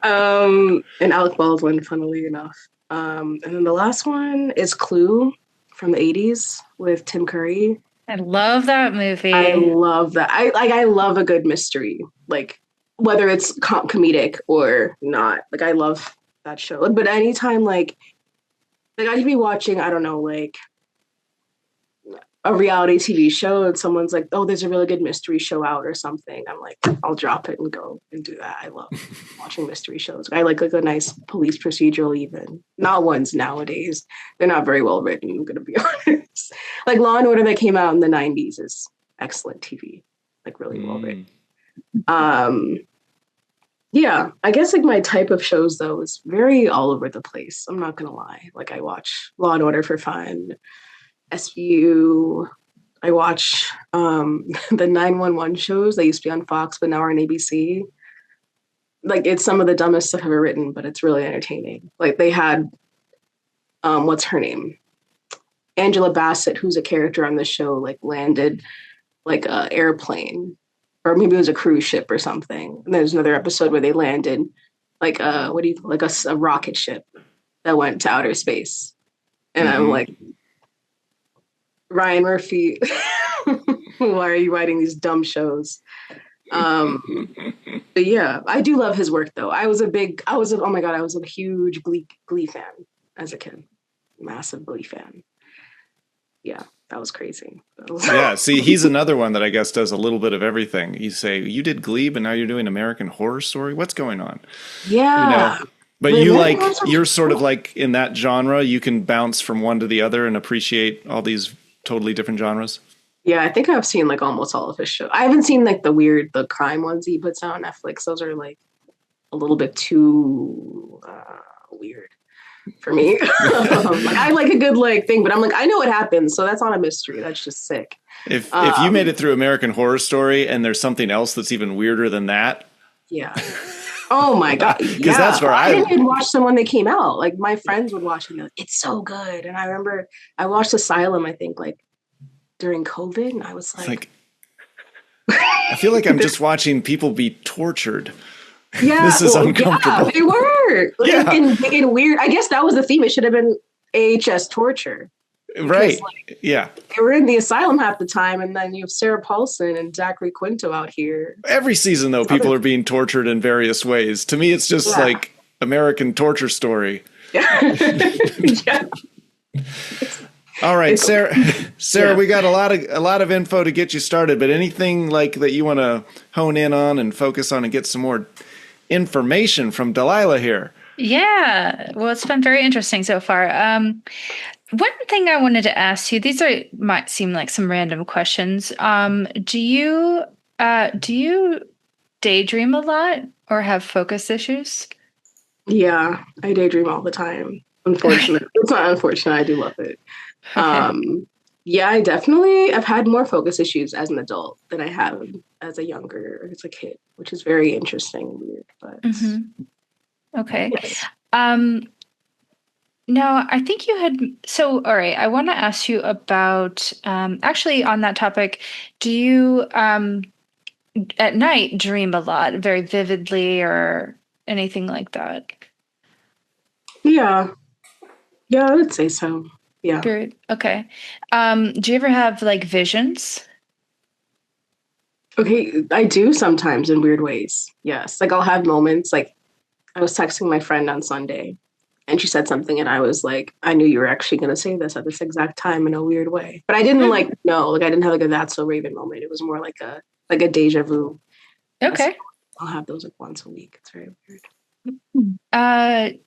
And Alec Baldwin, funnily enough. And then the last one is Clue from the 80s with Tim Curry. I love that movie. I love that. I love a good mystery, like whether it's comedic or not. Like I love that show. But anytime like I could be watching, I don't know, like a reality TV show and someone's like, oh, there's a really good mystery show out or something. I'm like, I'll drop it and go and do that. I love watching mystery shows. I like a nice police procedural even. Not ones nowadays. They're not very well written, I'm going to be honest. Like Law & Order that came out in the 90s is excellent TV. Like really well written. Yeah, I guess like my type of shows though is very all over the place. I'm not going to lie. Like I watch Law & Order for fun. SVU. I watch the 911 shows that used to be on Fox, but now are on ABC. Like it's some of the dumbest stuff ever written, but it's really entertaining. Like they had, what's her name? Angela Bassett, who's a character on the show, like landed like a airplane, or maybe it was a cruise ship or something. And there's another episode where they landed like a rocket ship that went to outer space. And I'm like, Ryan Murphy, why are you writing these dumb shows? But yeah, I do love his work though. I was a huge Glee fan as a kid. Massive Glee fan. Yeah, that was crazy. Yeah, see, he's another one that I guess does a little bit of everything. You say, you did Glee, but now you're doing American Horror Story? What's going on? Yeah. But you're sort of like in that genre, you can bounce from one to the other and appreciate all these totally different genres. Yeah, I think I've seen like almost all of his shows. I haven't seen like the crime ones he puts out on Netflix. Those are like a little bit too weird for me. Like, I like a good like thing, but I'm like, I know what happens, so that's not a mystery. That's just sick. If you made it through American Horror Story and there's something else that's even weirder than that. Yeah. Oh my God. Because that's where I didn't even watch them when they came out. Like my friends would watch them. Like, it's so good. And I remember I watched Asylum, I think like during COVID. And I was like I feel like I'm just watching people be tortured. Yeah. This is uncomfortable. Yeah, they were. Like, in weird. I guess that was the theme. It should have been AHS torture. Right. Like, Yeah. they were in the asylum half the time, and then you have Sarah Paulson and Zachary Quinto out here. Every season, though, people are being tortured in various ways. To me, it's just like American torture story. Yeah. Yeah. All right, Sarah. Sarah, we got a lot of info to get you started, but anything like that you want to hone in on and focus on and get some more information from Dalila here? Yeah. Well, it's been very interesting so far. One thing I wanted to ask you, might seem like some random questions. Do you daydream a lot or have focus issues? Yeah, I daydream all the time. Unfortunately, it's not unfortunate. I do love it. Okay. Yeah, I've had more focus issues as an adult than I have as a kid, which is very interesting and weird. But Okay. yes. No, I think you had. So, all right. I want to ask you about actually on that topic. Do you at night dream a lot, very vividly, or anything like that? Yeah, yeah, I would say so. Yeah. Very okay. Do you ever have like visions? Okay, I do sometimes in weird ways. Yes. Like I'll have moments like I was texting my friend on Sunday and she said something and I was like, I knew you were actually gonna say this at this exact time in a weird way. But I didn't like no, like I didn't have like a that's so Raven moment. It was more like a deja vu. Okay. I'll have those like once a week. It's very weird.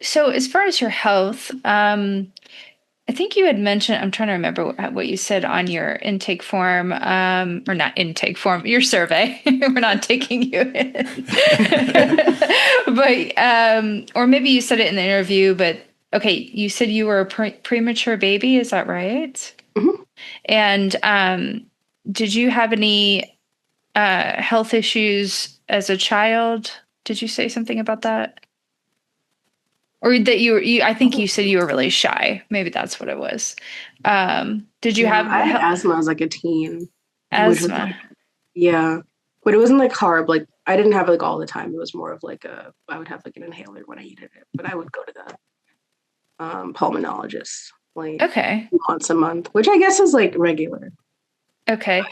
So as far as your health, I think you had mentioned, I'm trying to remember what you said on your intake form, or not intake form, your survey. We're not taking you in. But, or maybe you said it in the interview, but okay, you said you were a premature baby. Is that right? Mhm. And did you have any health issues as a child? Did you say something about that? Or that I think you said you were really shy. Maybe that's what it was. Did you Yeah, have I had asthma as like a teen, which was asthma? like yeah. But it wasn't like hard. Like I didn't have it like all the time. It was more of like I would have like an inhaler when I needed it. But I would go to the pulmonologist like Okay. once a month, which I guess is like regular. Okay.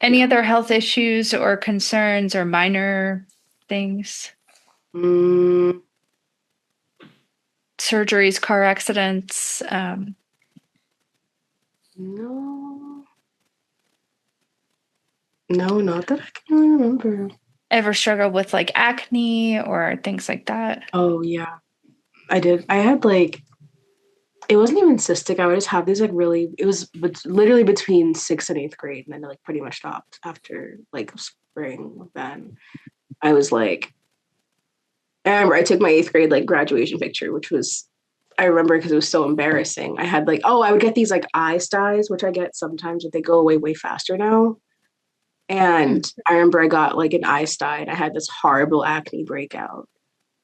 Any other health issues or concerns or minor things? Mm, Surgeries, car accidents, no, no, not that I can really remember. ever struggle with like acne or things like that? Oh yeah, I did. I had like it wasn't even cystic. I would just have these like really. It was literally between sixth and eighth grade, and then it like pretty much stopped after like spring. Then I was like, I remember I took my eighth grade like graduation picture, which was I remember because it was so embarrassing. I had like, I would get these like eye styes, which I get sometimes, but they go away way faster now. And I remember I got like an eye sty and I had this horrible acne breakout.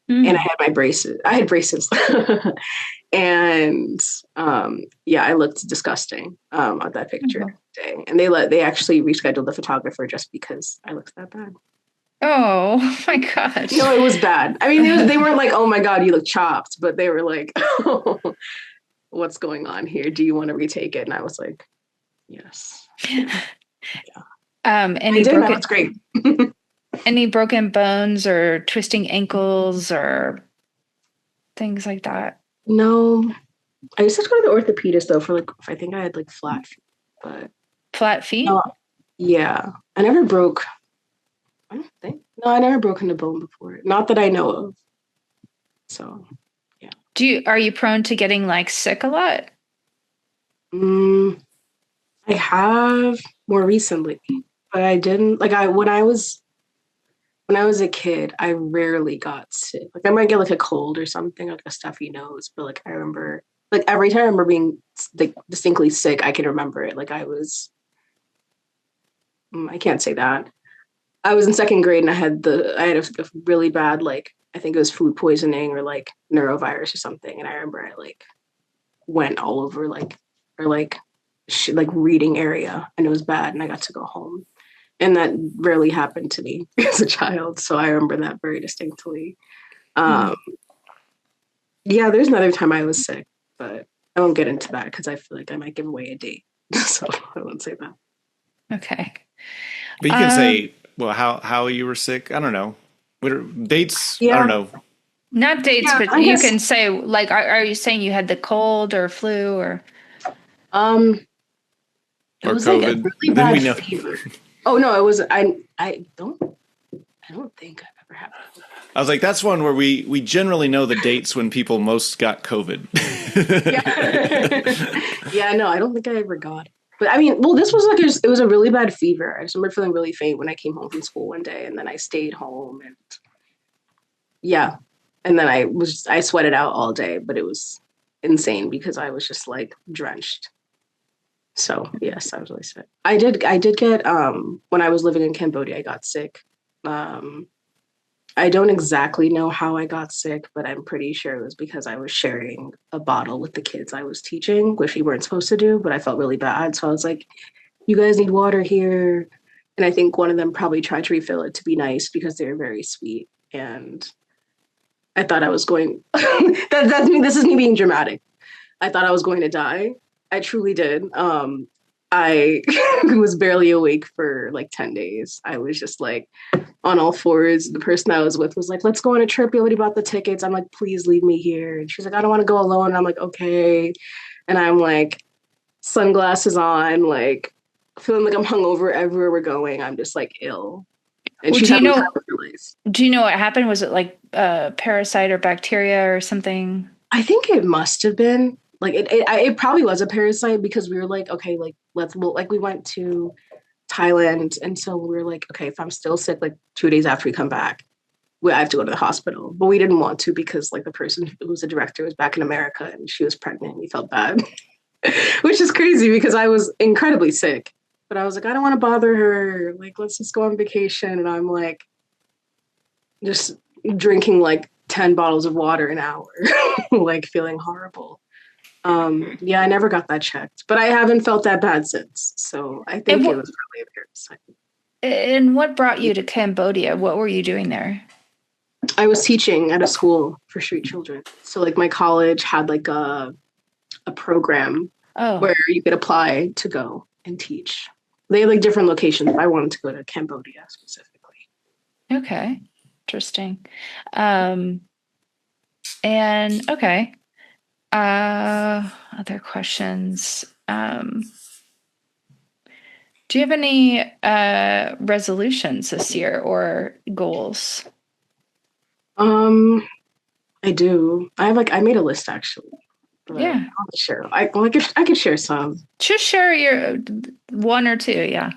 And I Mm. had my braces. I had braces. And yeah, I looked disgusting on that picture day. And they actually rescheduled the photographer just because I looked that bad. Oh my gosh. No, it was bad. I mean, they weren't like, oh my God, you look chopped, but they were like, oh, what's going on here? Do you want to retake it? And I was like, yes. Yeah. Any That broken was great. any broken bones or twisting ankles or things like that? No, I used to go to the orthopedist though for like, I think I had like flat feet, but Flat feet? no, yeah, I never broke. I don't think. No, I never broken a bone before. Not that I know of. So, yeah. Are you prone to getting like sick a lot? Mm, I have more recently, but I didn't like I when I was a kid, I rarely got sick. Like I might get like a cold or something, like a stuffy nose, but like I remember like every time I remember being like distinctly sick, I can remember it. Like I can't say that. I was in second grade and I had a really bad like I think it was food poisoning or like neurovirus or something, and I remember I like went all over like or like reading area, and it was bad, and I got to go home, and that rarely happened to me as a child, so I remember that very distinctly. Mm. Yeah, there's another time I was sick, but I won't get into that because I feel like I might give away a date. So I won't say that. Okay. But you can say, well, how you were sick. I don't know. What are dates? I don't Yeah. know. Not dates, Yeah, but I you guess. can say, like, are you saying you had the cold or flu or? Um, it Or was like a COVID. really Then we bad know. fever. Oh no, it was. I don't think I've ever had COVID. I was like, that's one where we generally know the dates when people most got COVID. Yeah. Yeah, no, I don't think I ever got it. But I mean, well, this was like it was a really bad fever. I just remember feeling really faint when I came home from school one day, and then I stayed home, and yeah, and then I sweated out all day, but it was insane because I was just like drenched. So yes, I was really sick. I did get when I was living in Cambodia, I got sick. Um, I don't exactly know how I got sick, but I'm pretty sure it was because I was sharing a bottle with the kids I was teaching, which we weren't supposed to do, but I felt really bad. So I was like, you guys need water here. And I think one of them probably tried to refill it to be nice because they were very sweet. And I thought I was going, that's me. This is me being dramatic. I thought I was going to die. I truly did. I was barely awake for like 10 days. I was just like on all fours. The person I was with was like, let's go on a trip. We already bought the tickets. I'm like, please leave me here. And she's like, I don't want to go alone. And I'm like, okay. And I'm like, sunglasses on, like feeling like I'm hungover everywhere we're going. I'm just like ill. And Well, she's having time with her life. do you know what happened? Was it like parasite or bacteria or something? I think it must have been like it probably was a parasite because we were like, okay, like like we went to Thailand, and so we were like, okay, if I'm still sick, like 2 days after we come back, I have to go to the hospital. But we didn't want to because like the person who was the director was back in America and she was pregnant. We felt bad, which is crazy because I was incredibly sick. But I was like, I don't want to bother her. Like, let's just go on vacation. And I'm like, just drinking like 10 bottles of water an hour, like feeling horrible. Yeah, I never got that checked, but I haven't felt that bad since. So I And think it what was probably a parasite. and what brought you to Cambodia? What were you doing there? I was teaching at a school for street children. So like my college had like a program Oh, where you could apply to go and teach. They had like different locations. I wanted to go to Cambodia specifically. okay. Interesting. Um, and okay. Other questions. Do you have any resolutions this year or goals? Um, I do. I made a list actually, but Yeah. I'll share. I could share some. Just share your one or two. Yeah.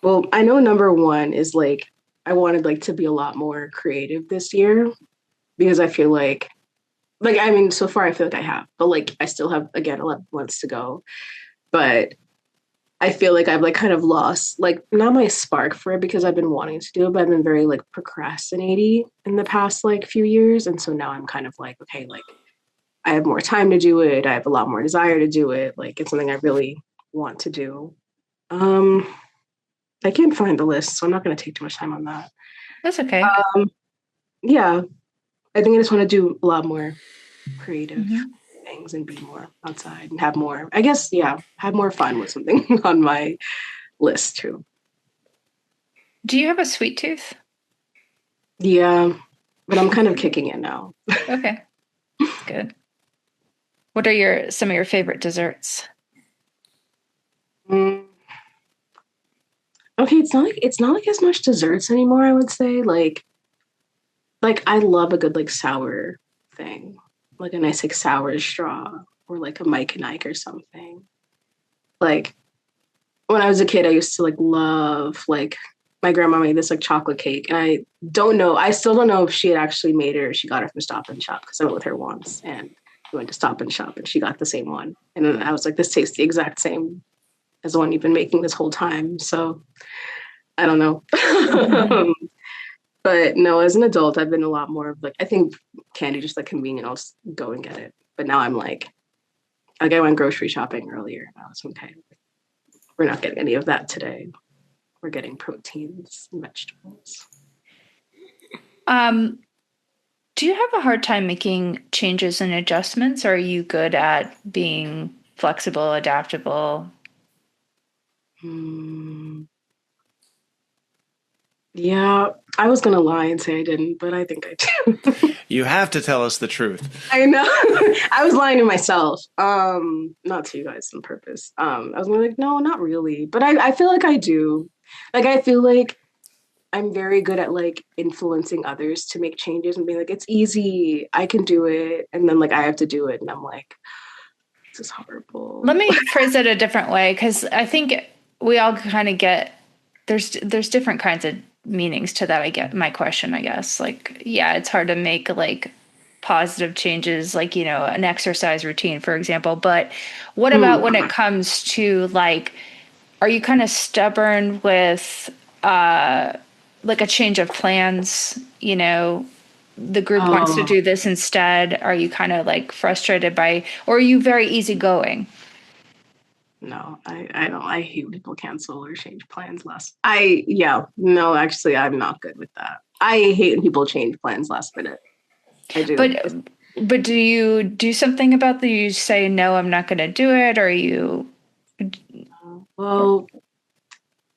Well, I know number one is like I wanted like to be a lot more creative this year because I feel like I mean so far I feel like I have, but like I still have again 11 months to go. But I feel like I've like kind of lost like not my spark for it because I've been wanting to do it, but I've been very like procrastinating in the past like few years. And so now I'm kind of like, okay, like I have more time to do it. I have a lot more desire to do it. Like it's something I really want to do. Um, I can't find the list, so I'm not gonna take too much time on that. That's okay. Um, yeah, I think I just want to do a lot more creative Mhm. things and be more outside and have more, I guess, yeah, have more fun with something on my list too. Do you have a sweet tooth? Yeah, but I'm kind of kicking it now. Okay. Good. What are some of your favorite desserts? Mm, okay, it's not like as much desserts anymore, I would say. Like I love a good like sour thing. Like a nice like sour straw or like a Mike and Ike or something. Like when I was a kid, I used to like love like my grandma made this like chocolate cake, and I still don't know if she had actually made it or she got it from Stop and Shop because I went with her once and we went to Stop and Shop and she got the same one, and then I was like, this tastes the exact same as the one you've been making this whole time. So I don't know. But no, as an adult, I've been a lot more of like I think candy just like convenient. I'll just go and get it. But now I'm like I went grocery shopping earlier and I was okay. We're not getting any of that today. We're getting proteins and vegetables. Um, Do you have a hard time making changes and adjustments, or are you good at being flexible, adaptable? Hmm. Yeah, I was gonna lie and say I didn't, but I think I do. You have to tell us the truth. I know. I was lying to myself. Not to you guys on purpose. I was gonna be like, no, not really. But I feel like I do. Like I feel like I'm very good at like influencing others to make changes and being like, it's easy, I can do it. And then like I have to do it and I'm like, this is Let horrible. me phrase it a different way, because I think we all kind of get there's different kinds of meanings to that. I get my question, I guess. Like, yeah, it's hard to make like positive changes, like, an exercise routine, for example. But what about when it comes to like, are you kind of stubborn with like a change of plans? The group wants to Oh do this instead. Are you kind of like frustrated by, or are you very easygoing? no, I don't. I hate when people cancel or change plans last. Yeah, no, actually I'm not good with that. I hate when people change plans last minute. I do. But but do you do something about the? You say no, I'm not going to do it, or you? Well,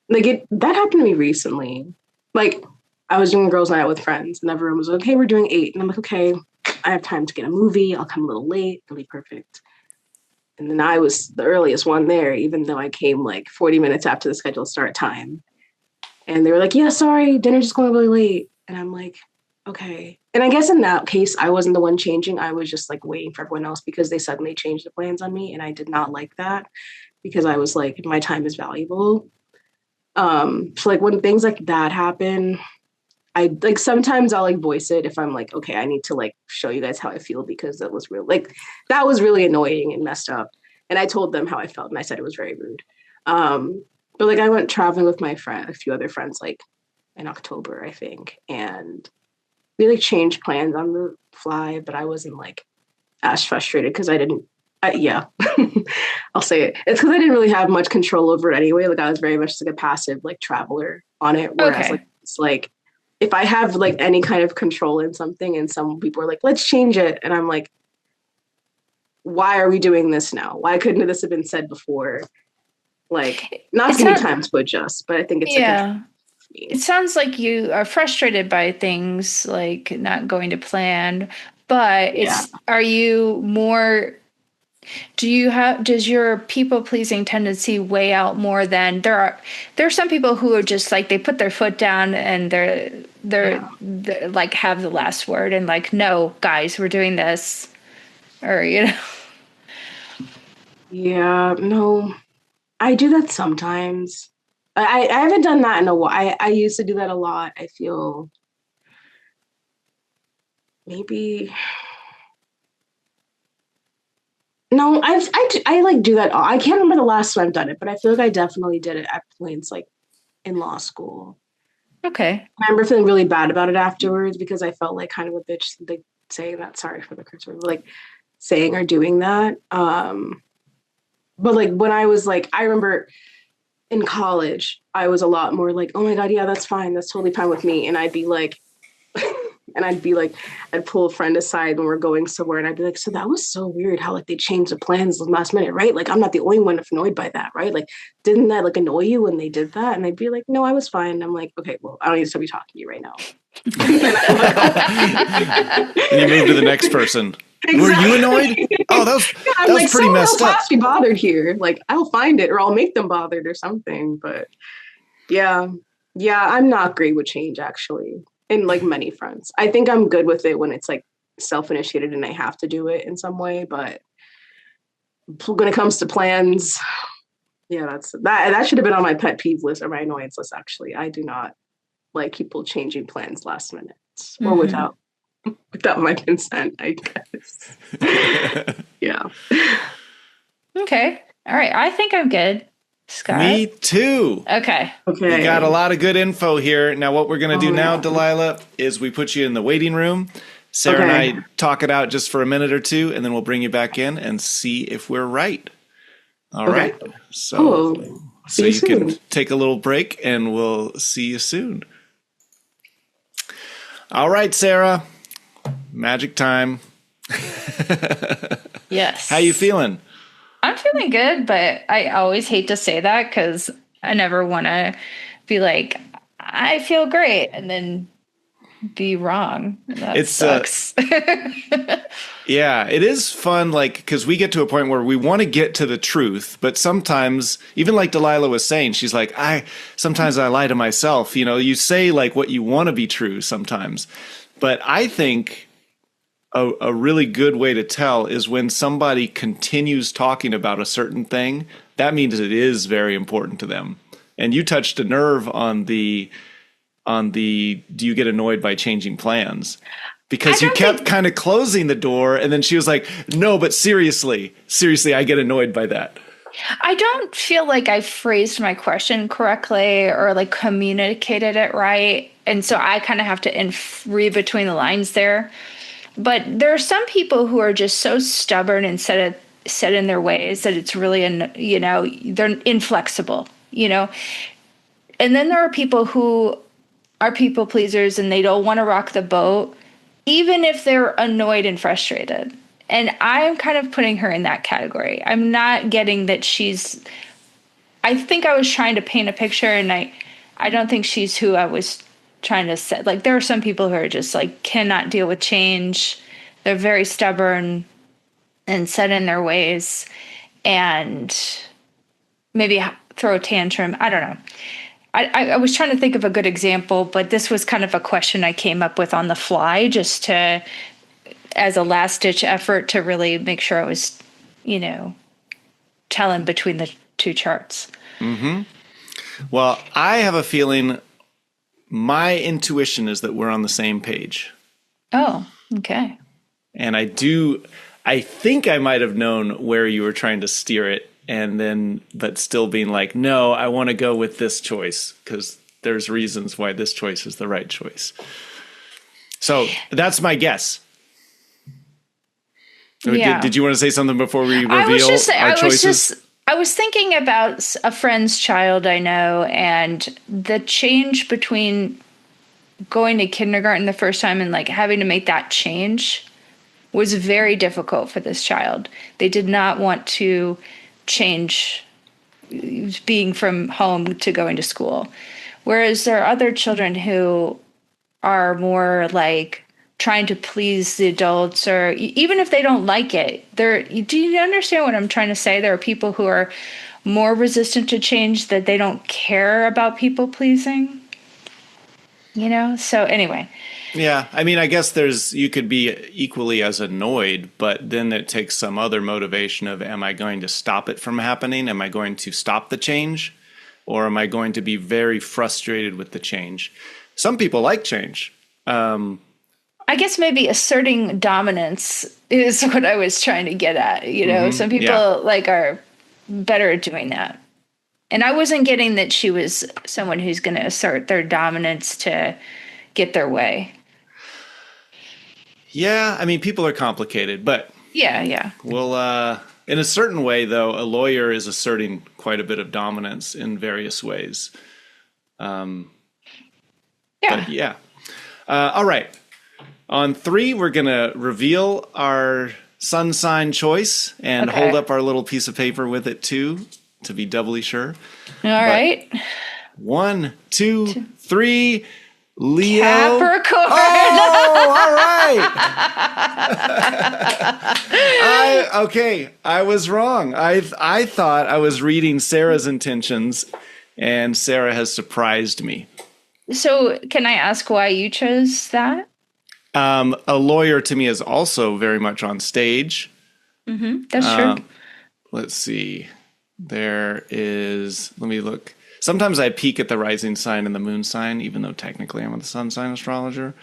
like that happened to me recently. Like I was doing girls' night out with friends, and everyone was like, "Okay, we're doing 8," and I'm like, "Okay, I have time to get a movie. I'll come a little late. It'll be perfect." And then I was the earliest one there, even though I came like 40 minutes after the scheduled start time. And they were like, "Yeah, sorry, dinner's just going really late." And I'm like, "Okay." And I guess in that case, I wasn't the one changing. I was just like waiting for everyone else because they suddenly changed the plans on me, and I did not like that because I was like, my time is valuable. So like when things like that happen, I like sometimes I'll like voice it if I'm like, okay, I need to like show you guys how I feel because that was real like that was really annoying and messed up. And I told them how I felt and I said it was very rude. But like I went traveling with my friend, a few other friends, like in October, I think, and we like changed plans on the fly, but I wasn't like as frustrated because I didn't. Yeah, I'll say it. It's because I didn't really have much control over it anyway. Like I was very much like a passive like traveler on it, whereas like Okay. it's like if I have like any kind of control in something, and some people are like, "Let's change it," and I'm like, "Why are we doing this now? Why couldn't this have been said before?" Like, not to It's give me not. time to adjust, but I think it's a control Yeah. for me. It sounds like you are frustrated by things like not going to plan, but Yeah. are you more, does your people pleasing tendency weigh out more than there are some people who are just like, they put their foot down and Yeah. they're like have the last word and like, no, guys, we're doing this, or, Yeah. No, I do that sometimes. I haven't done that in a while. I used to do that a lot. I feel maybe no, I like do that. I can't remember the last time I've done it, but I feel like I definitely did it at points like in law school. okay. I remember feeling really bad about it afterwards because I felt like kind of a bitch like saying that. Sorry for the curse word, but like saying or doing that. But like when I was like, I remember in college, I was a lot more like, oh my God, yeah, that's fine. That's totally fine with me. And I'd be like, I'd pull a friend aside when we're going somewhere and I'd be like, so that was so weird how like they changed the plans the last minute, right? Like I'm not the only one annoyed by that, right? Like, didn't that like annoy you when they did that? And they'd be like, no, I was fine. And I'm like, okay, well, I don't need to be talking to you right now. And you move to the next person. Were you annoyed? Oh, Yeah, I'm that like, was pretty someone else messed up. has to be bothered here. Like, I'll find it or I'll make them bothered or something. But yeah, yeah, I'm not great with change actually, in like many fronts. I think I'm good with it when it's like self-initiated and I have to do it in some way. But when it comes to plans, yeah, that should have been on my pet peeve list or my annoyance list. Actually, I do not like people changing plans last minute or Hmm. without my consent, I guess. Yeah. Okay. All right. I think I'm good. Scott? Me too. Okay. We got a Okay. lot of good info here. Now, what we're going to do Oh now, yeah. Delilah, is we put you in the waiting room. Sarah and Okay. I talk it out just for a minute or two, and then we'll bring you back in and see if we're right. All Okay. right. So, Cool. so See you you can soon. take a little break, and we'll see you soon. All right, Sarah. magic time. Yes. How you feeling? I'm feeling good, but I always hate to say that because I never want to be like, I feel great, and then be wrong. That sucks. Yeah, it is fun, like, because we get to a point where we want to get to the truth, but sometimes, even like Dalila was saying, she's like, sometimes I lie to myself. You know, you say like what you want to be true sometimes. But I think a really good way to tell is when somebody continues talking about a certain thing, that means it is very important to them. And you touched a nerve on the do you get annoyed by changing plans? Because you kept kind of closing the door, and then she was like, no, but seriously, I get annoyed by that. I don't feel like I phrased my question correctly or like communicated it right. And so I kind of have to read between the lines there. But there are some people who are just so stubborn and set in their ways that it's really, they're inflexible, And then there are people who are people pleasers and they don't want to rock the boat, even if they're annoyed and frustrated. And I'm kind of putting her in that category. I'm not getting that I think I was trying to paint a picture, and I don't think she's who I was trying to set. Like, there are some people who are just like, cannot deal with change. They're very stubborn and set in their ways and maybe throw a tantrum. I don't know. I was trying to think of a good example, but this was kind of a question I came up with on the fly just as a last-ditch effort to really make sure I was, telling between the two charts. Mm-hmm. Well, I have a feeling my intuition is that we're on the same page. Oh, okay. And I think I might have known where you were trying to steer it. But still being like, no, I want to go with this choice because there's reasons why this choice is the right choice. So that's my guess. Yeah. Did you want to say something before we reveal our choices? I was thinking about a friend's child I know, and the change between going to kindergarten the first time and like having to make that change was very difficult for this child. They did not want to change being from home to going to school. Whereas there are other children who are more like trying to please the adults, or even if they don't like it, do you understand what I'm trying to say? There are people who are more resistant to change, that they don't care about people pleasing, So anyway. Yeah, I mean, I guess you could be equally as annoyed, but then it takes some other motivation of, am I going to stop it from happening? Am I going to stop the change? Or am I going to be very frustrated with the change? Some people like change. I guess maybe asserting dominance is what I was trying to get at. Some people are better at doing that. And I wasn't getting that she was someone who's going to assert their dominance to get their way. Yeah, I mean, people are complicated, but yeah. Well, in a certain way, though, a lawyer is asserting quite a bit of dominance in various ways. Yeah. But yeah. All right. On 3, we're going to reveal our sun sign choice and hold up our little piece of paper with it too, to be doubly sure. All right. 1, 2, 3. Leo. Capricorn. Oh, all right. I was wrong. I thought I was reading Sarah's intentions, and Sarah has surprised me. So can I ask why you chose that? A lawyer to me is also very much on stage. Mm-hmm. That's true. Let's see. Let me look. Sometimes I peek at the rising sign and the moon sign, even though technically I'm a sun sign astrologer.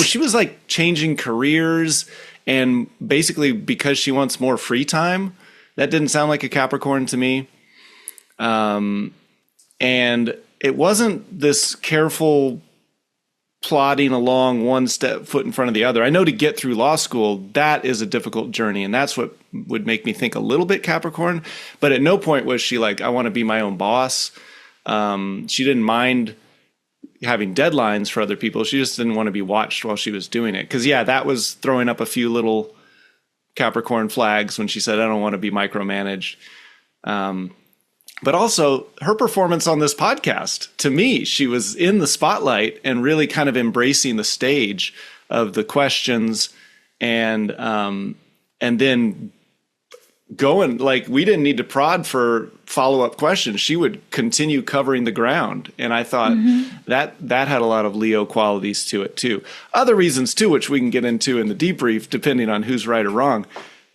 She was like changing careers, and basically because she wants more free time. That didn't sound like a Capricorn to me. And it wasn't this careful plodding along one foot in front of the other. I know to get through law school, that is a difficult journey, and that's what would make me think a little bit Capricorn. But at no point was she like, I want to be my own boss. She didn't mind having deadlines for other people. She just didn't want to be watched while she was doing it. Because, yeah, that was throwing up a few little Capricorn flags when she said, I don't want to be micromanaged. But also her performance on this podcast, to me, she was in the spotlight and really kind of embracing the stage of the questions and then going, like, we didn't need to prod for follow-up questions. She would continue covering the ground. And I thought that had a lot of Leo qualities to it too. Other reasons too, which we can get into in the debrief, depending on who's right or wrong.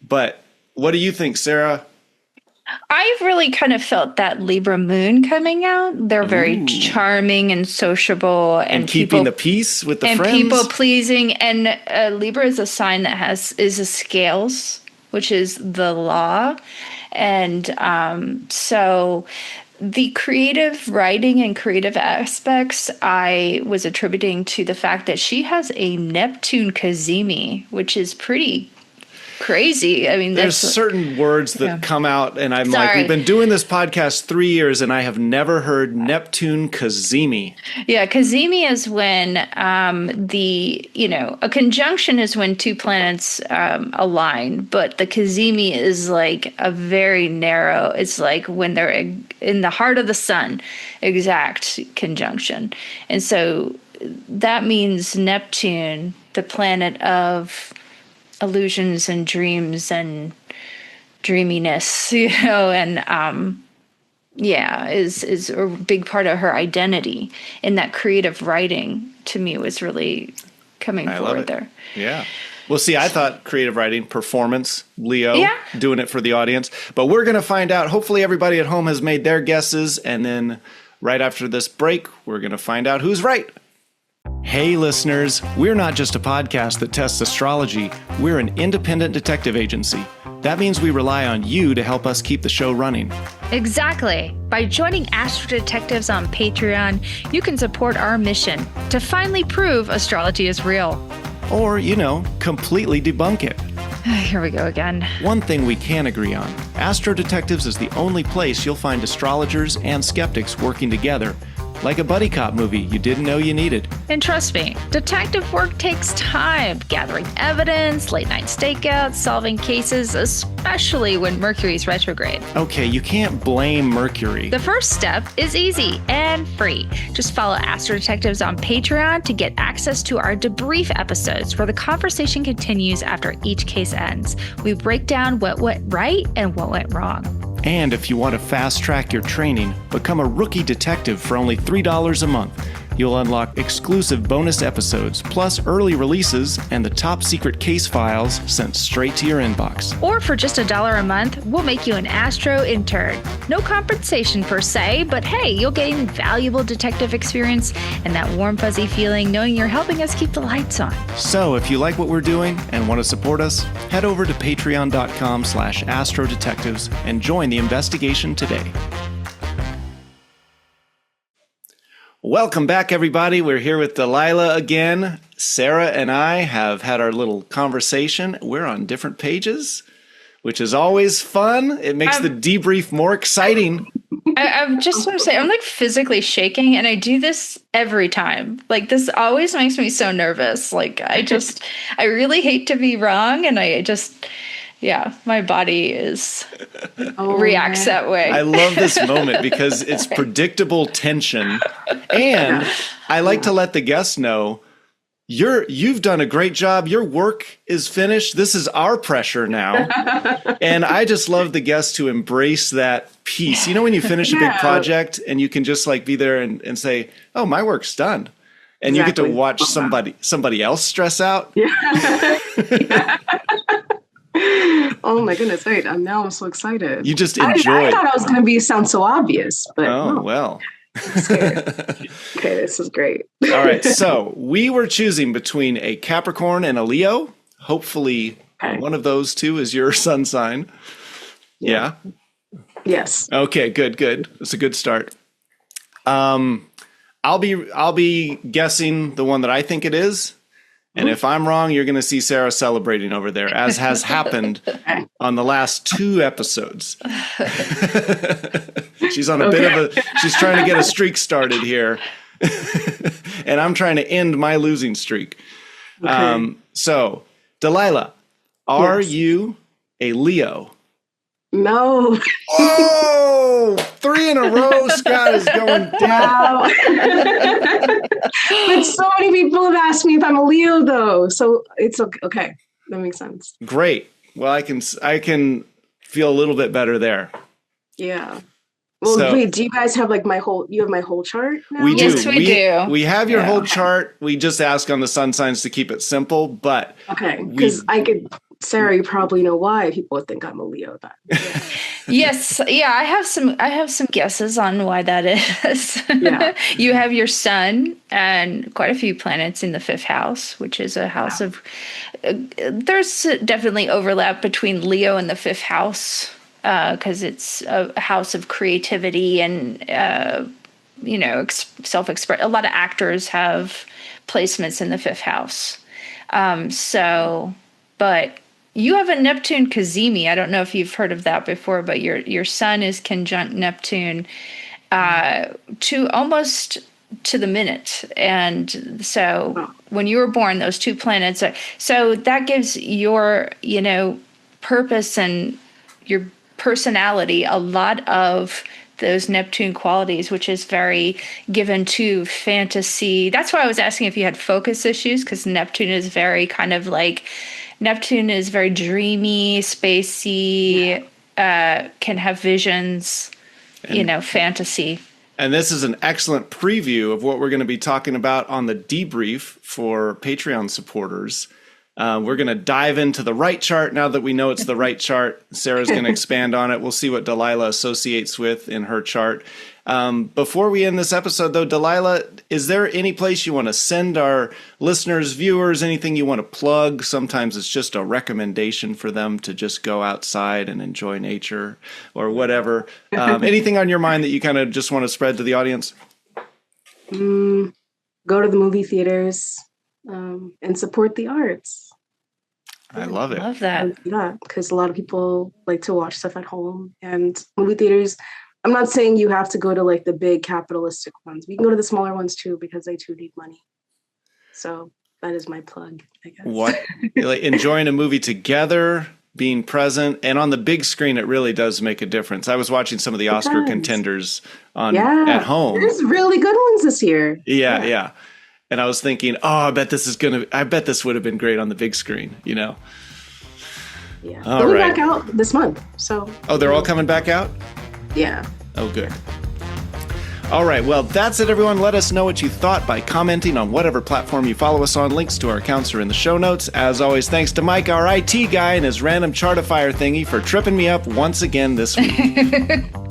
But what do you think, Sarah? I've really kind of felt that Libra moon coming out. They're very charming and sociable and keeping the peace with the and friends. people pleasing. And Libra is a sign that is a scales, which is the law. And so the creative writing and creative aspects I was attributing to the fact that she has a Neptune Cazimi, which is pretty crazy. I mean, there's certain words that come out, and I'm like, we've been doing this podcast 3 years, and I have never heard Neptune Cazimi. Yeah, Cazimi is when a conjunction is when two planets align, but the Cazimi is like a very narrow. It's like when they're in the heart of the sun, exact conjunction, and so that means Neptune, the planet of illusions and dreams and dreaminess, and is a big part of her identity. And that creative writing to me was really coming forward there. Yeah. Well, see, I thought creative writing, performance, Leo, doing it for the audience. But we're going to find out. Hopefully everybody at home has made their guesses. And then right after this break, we're going to find out who's right. Hey listeners, we're not just a podcast that tests astrology, we're an independent detective agency. That means we rely on you to help us keep the show running. Exactly. By joining AstroDetectives on Patreon, you can support our mission to finally prove astrology is real. Or, completely debunk it. Here we go again. One thing we can agree on, AstroDetectives is the only place you'll find astrologers and skeptics working together, like a buddy cop movie you didn't know you needed. And trust me, detective work takes time, gathering evidence, late night stakeouts, solving cases, especially when Mercury's retrograde. Okay, you can't blame Mercury. The first step is easy and free. Just follow Astro Detectives on Patreon to get access to our debrief episodes where the conversation continues after each case ends. We break down what went right and what went wrong. And if you want to fast-track your training, become a rookie detective for only $3 a month. You'll unlock exclusive bonus episodes, plus early releases and the top secret case files sent straight to your inbox. Or for just $1 a month, we'll make you an Astro intern. No compensation per se, but hey, you'll gain valuable detective experience and that warm, fuzzy feeling knowing you're helping us keep the lights on. So if you like what we're doing and want to support us, head over to patreon.com/astrodetectives and join the investigation today. Welcome back, everybody. We're here with Dalila again. Sarah and I have had our little conversation. We're on different pages, which is always fun. It makes the debrief more exciting. I just want to say, I'm like physically shaking, and I do this every time. Like, this always makes me so nervous. Like, I really hate to be wrong, and my body reacts that way. I love this moment because it's predictable tension. And I like to let the guests know you've done a great job. Your work is finished. This is our pressure now. And I just love the guests to embrace that piece. When you finish a big project and you can just like be there and say, oh, my work's done. And you get to watch somebody else stress out. Yeah. Oh my goodness! Wait, I'm so excited. You just enjoy. I thought I was going to sound so obvious, but well. Okay, this is great. All right, so we were choosing between a Capricorn and a Leo. Hopefully, one of those two is your sun sign. Yeah. Yes. Okay. Good. That's a good start. I'll be guessing the one that I think it is. And if I'm wrong, you're going to see Sarah celebrating over there, as has happened on the last 2 episodes. She's on a bit of she's trying to get a streak started here. And I'm trying to end my losing streak. Okay. So, Dalila, are Yes. you a Leo? No. Oh, 3 in a row. Scott is going down. Wow. But so many people have asked me if I'm a Leo, though. So it's okay. Okay, that makes sense. Great. Well, I can feel a little bit better there. Yeah. Well, So- wait. Do you guys have like you have my whole chart now? We do. Yes, we do. We have your Yeah. whole chart. We just ask on the sun signs to keep it simple, but Okay, because Sarah, you probably know why people would think I'm a Leo. Then. Yes, yeah, I have some guesses on why that is. Yeah. You have your sun and quite a few planets in the 5th house, which is a house of there's definitely overlap between Leo and the 5th house because it's a house of creativity and self-express. A lot of actors have placements in the 5th house. But you have a Neptune Cazimi. I don't know if you've heard of that before, but your sun is conjunct Neptune to almost to the minute. And so when you were born, those 2 planets, so that gives your, purpose and your personality a lot of those Neptune qualities, which is very given to fantasy. That's why I was asking if you had focus issues, because Neptune is very dreamy, spacey, can have visions, fantasy. and this is an excellent preview of what we're going to be talking about on the debrief for Patreon supporters. We're going to dive into the right chart now that we know it's the right chart. Sarah's going to expand on it. We'll see what Dalila associates with in her chart. Before we end this episode, though, Dalila, is there any place you want to send our listeners, viewers, anything you want to plug? Sometimes it's just a recommendation for them to just go outside and enjoy nature or whatever. Anything on your mind that you kind of just want to spread to the audience? Go to the movie theaters and support the arts. I love it. Love that. Yeah, because a lot of people like to watch stuff at home, and movie theaters. I'm not saying you have to go to like the big capitalistic ones. We can go to the smaller ones too, because they too need money. So that is my plug, I guess. What, like enjoying a movie together, being present, and on the big screen, it really does make a difference. I was watching some of the Oscar does. contenders at home. There's really good ones this year. Yeah. And I was thinking, I bet this would have been great on the big screen, Yeah. All They'll be right. back out this month. So. Oh, they're all coming back out? Yeah. Oh, good. All right. Well, that's it, everyone. Let us know what you thought by commenting on whatever platform you follow us on. Links to our accounts are in the show notes. As always, thanks to Mike, our IT guy, and his random chartifier thingy for tripping me up once again this week.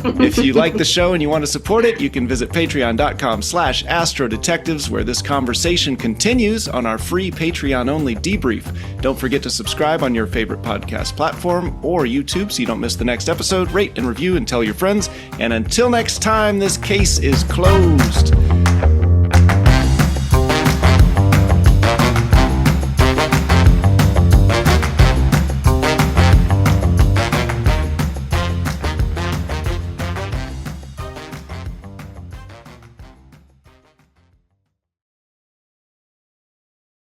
If you like the show and you want to support it, you can visit patreon.com/AstroDetectives, where this conversation continues on our free Patreon-only debrief. Don't forget to subscribe on your favorite podcast platform or YouTube so you don't miss the next episode. Rate and review and tell your friends. And until next time, this case is closed.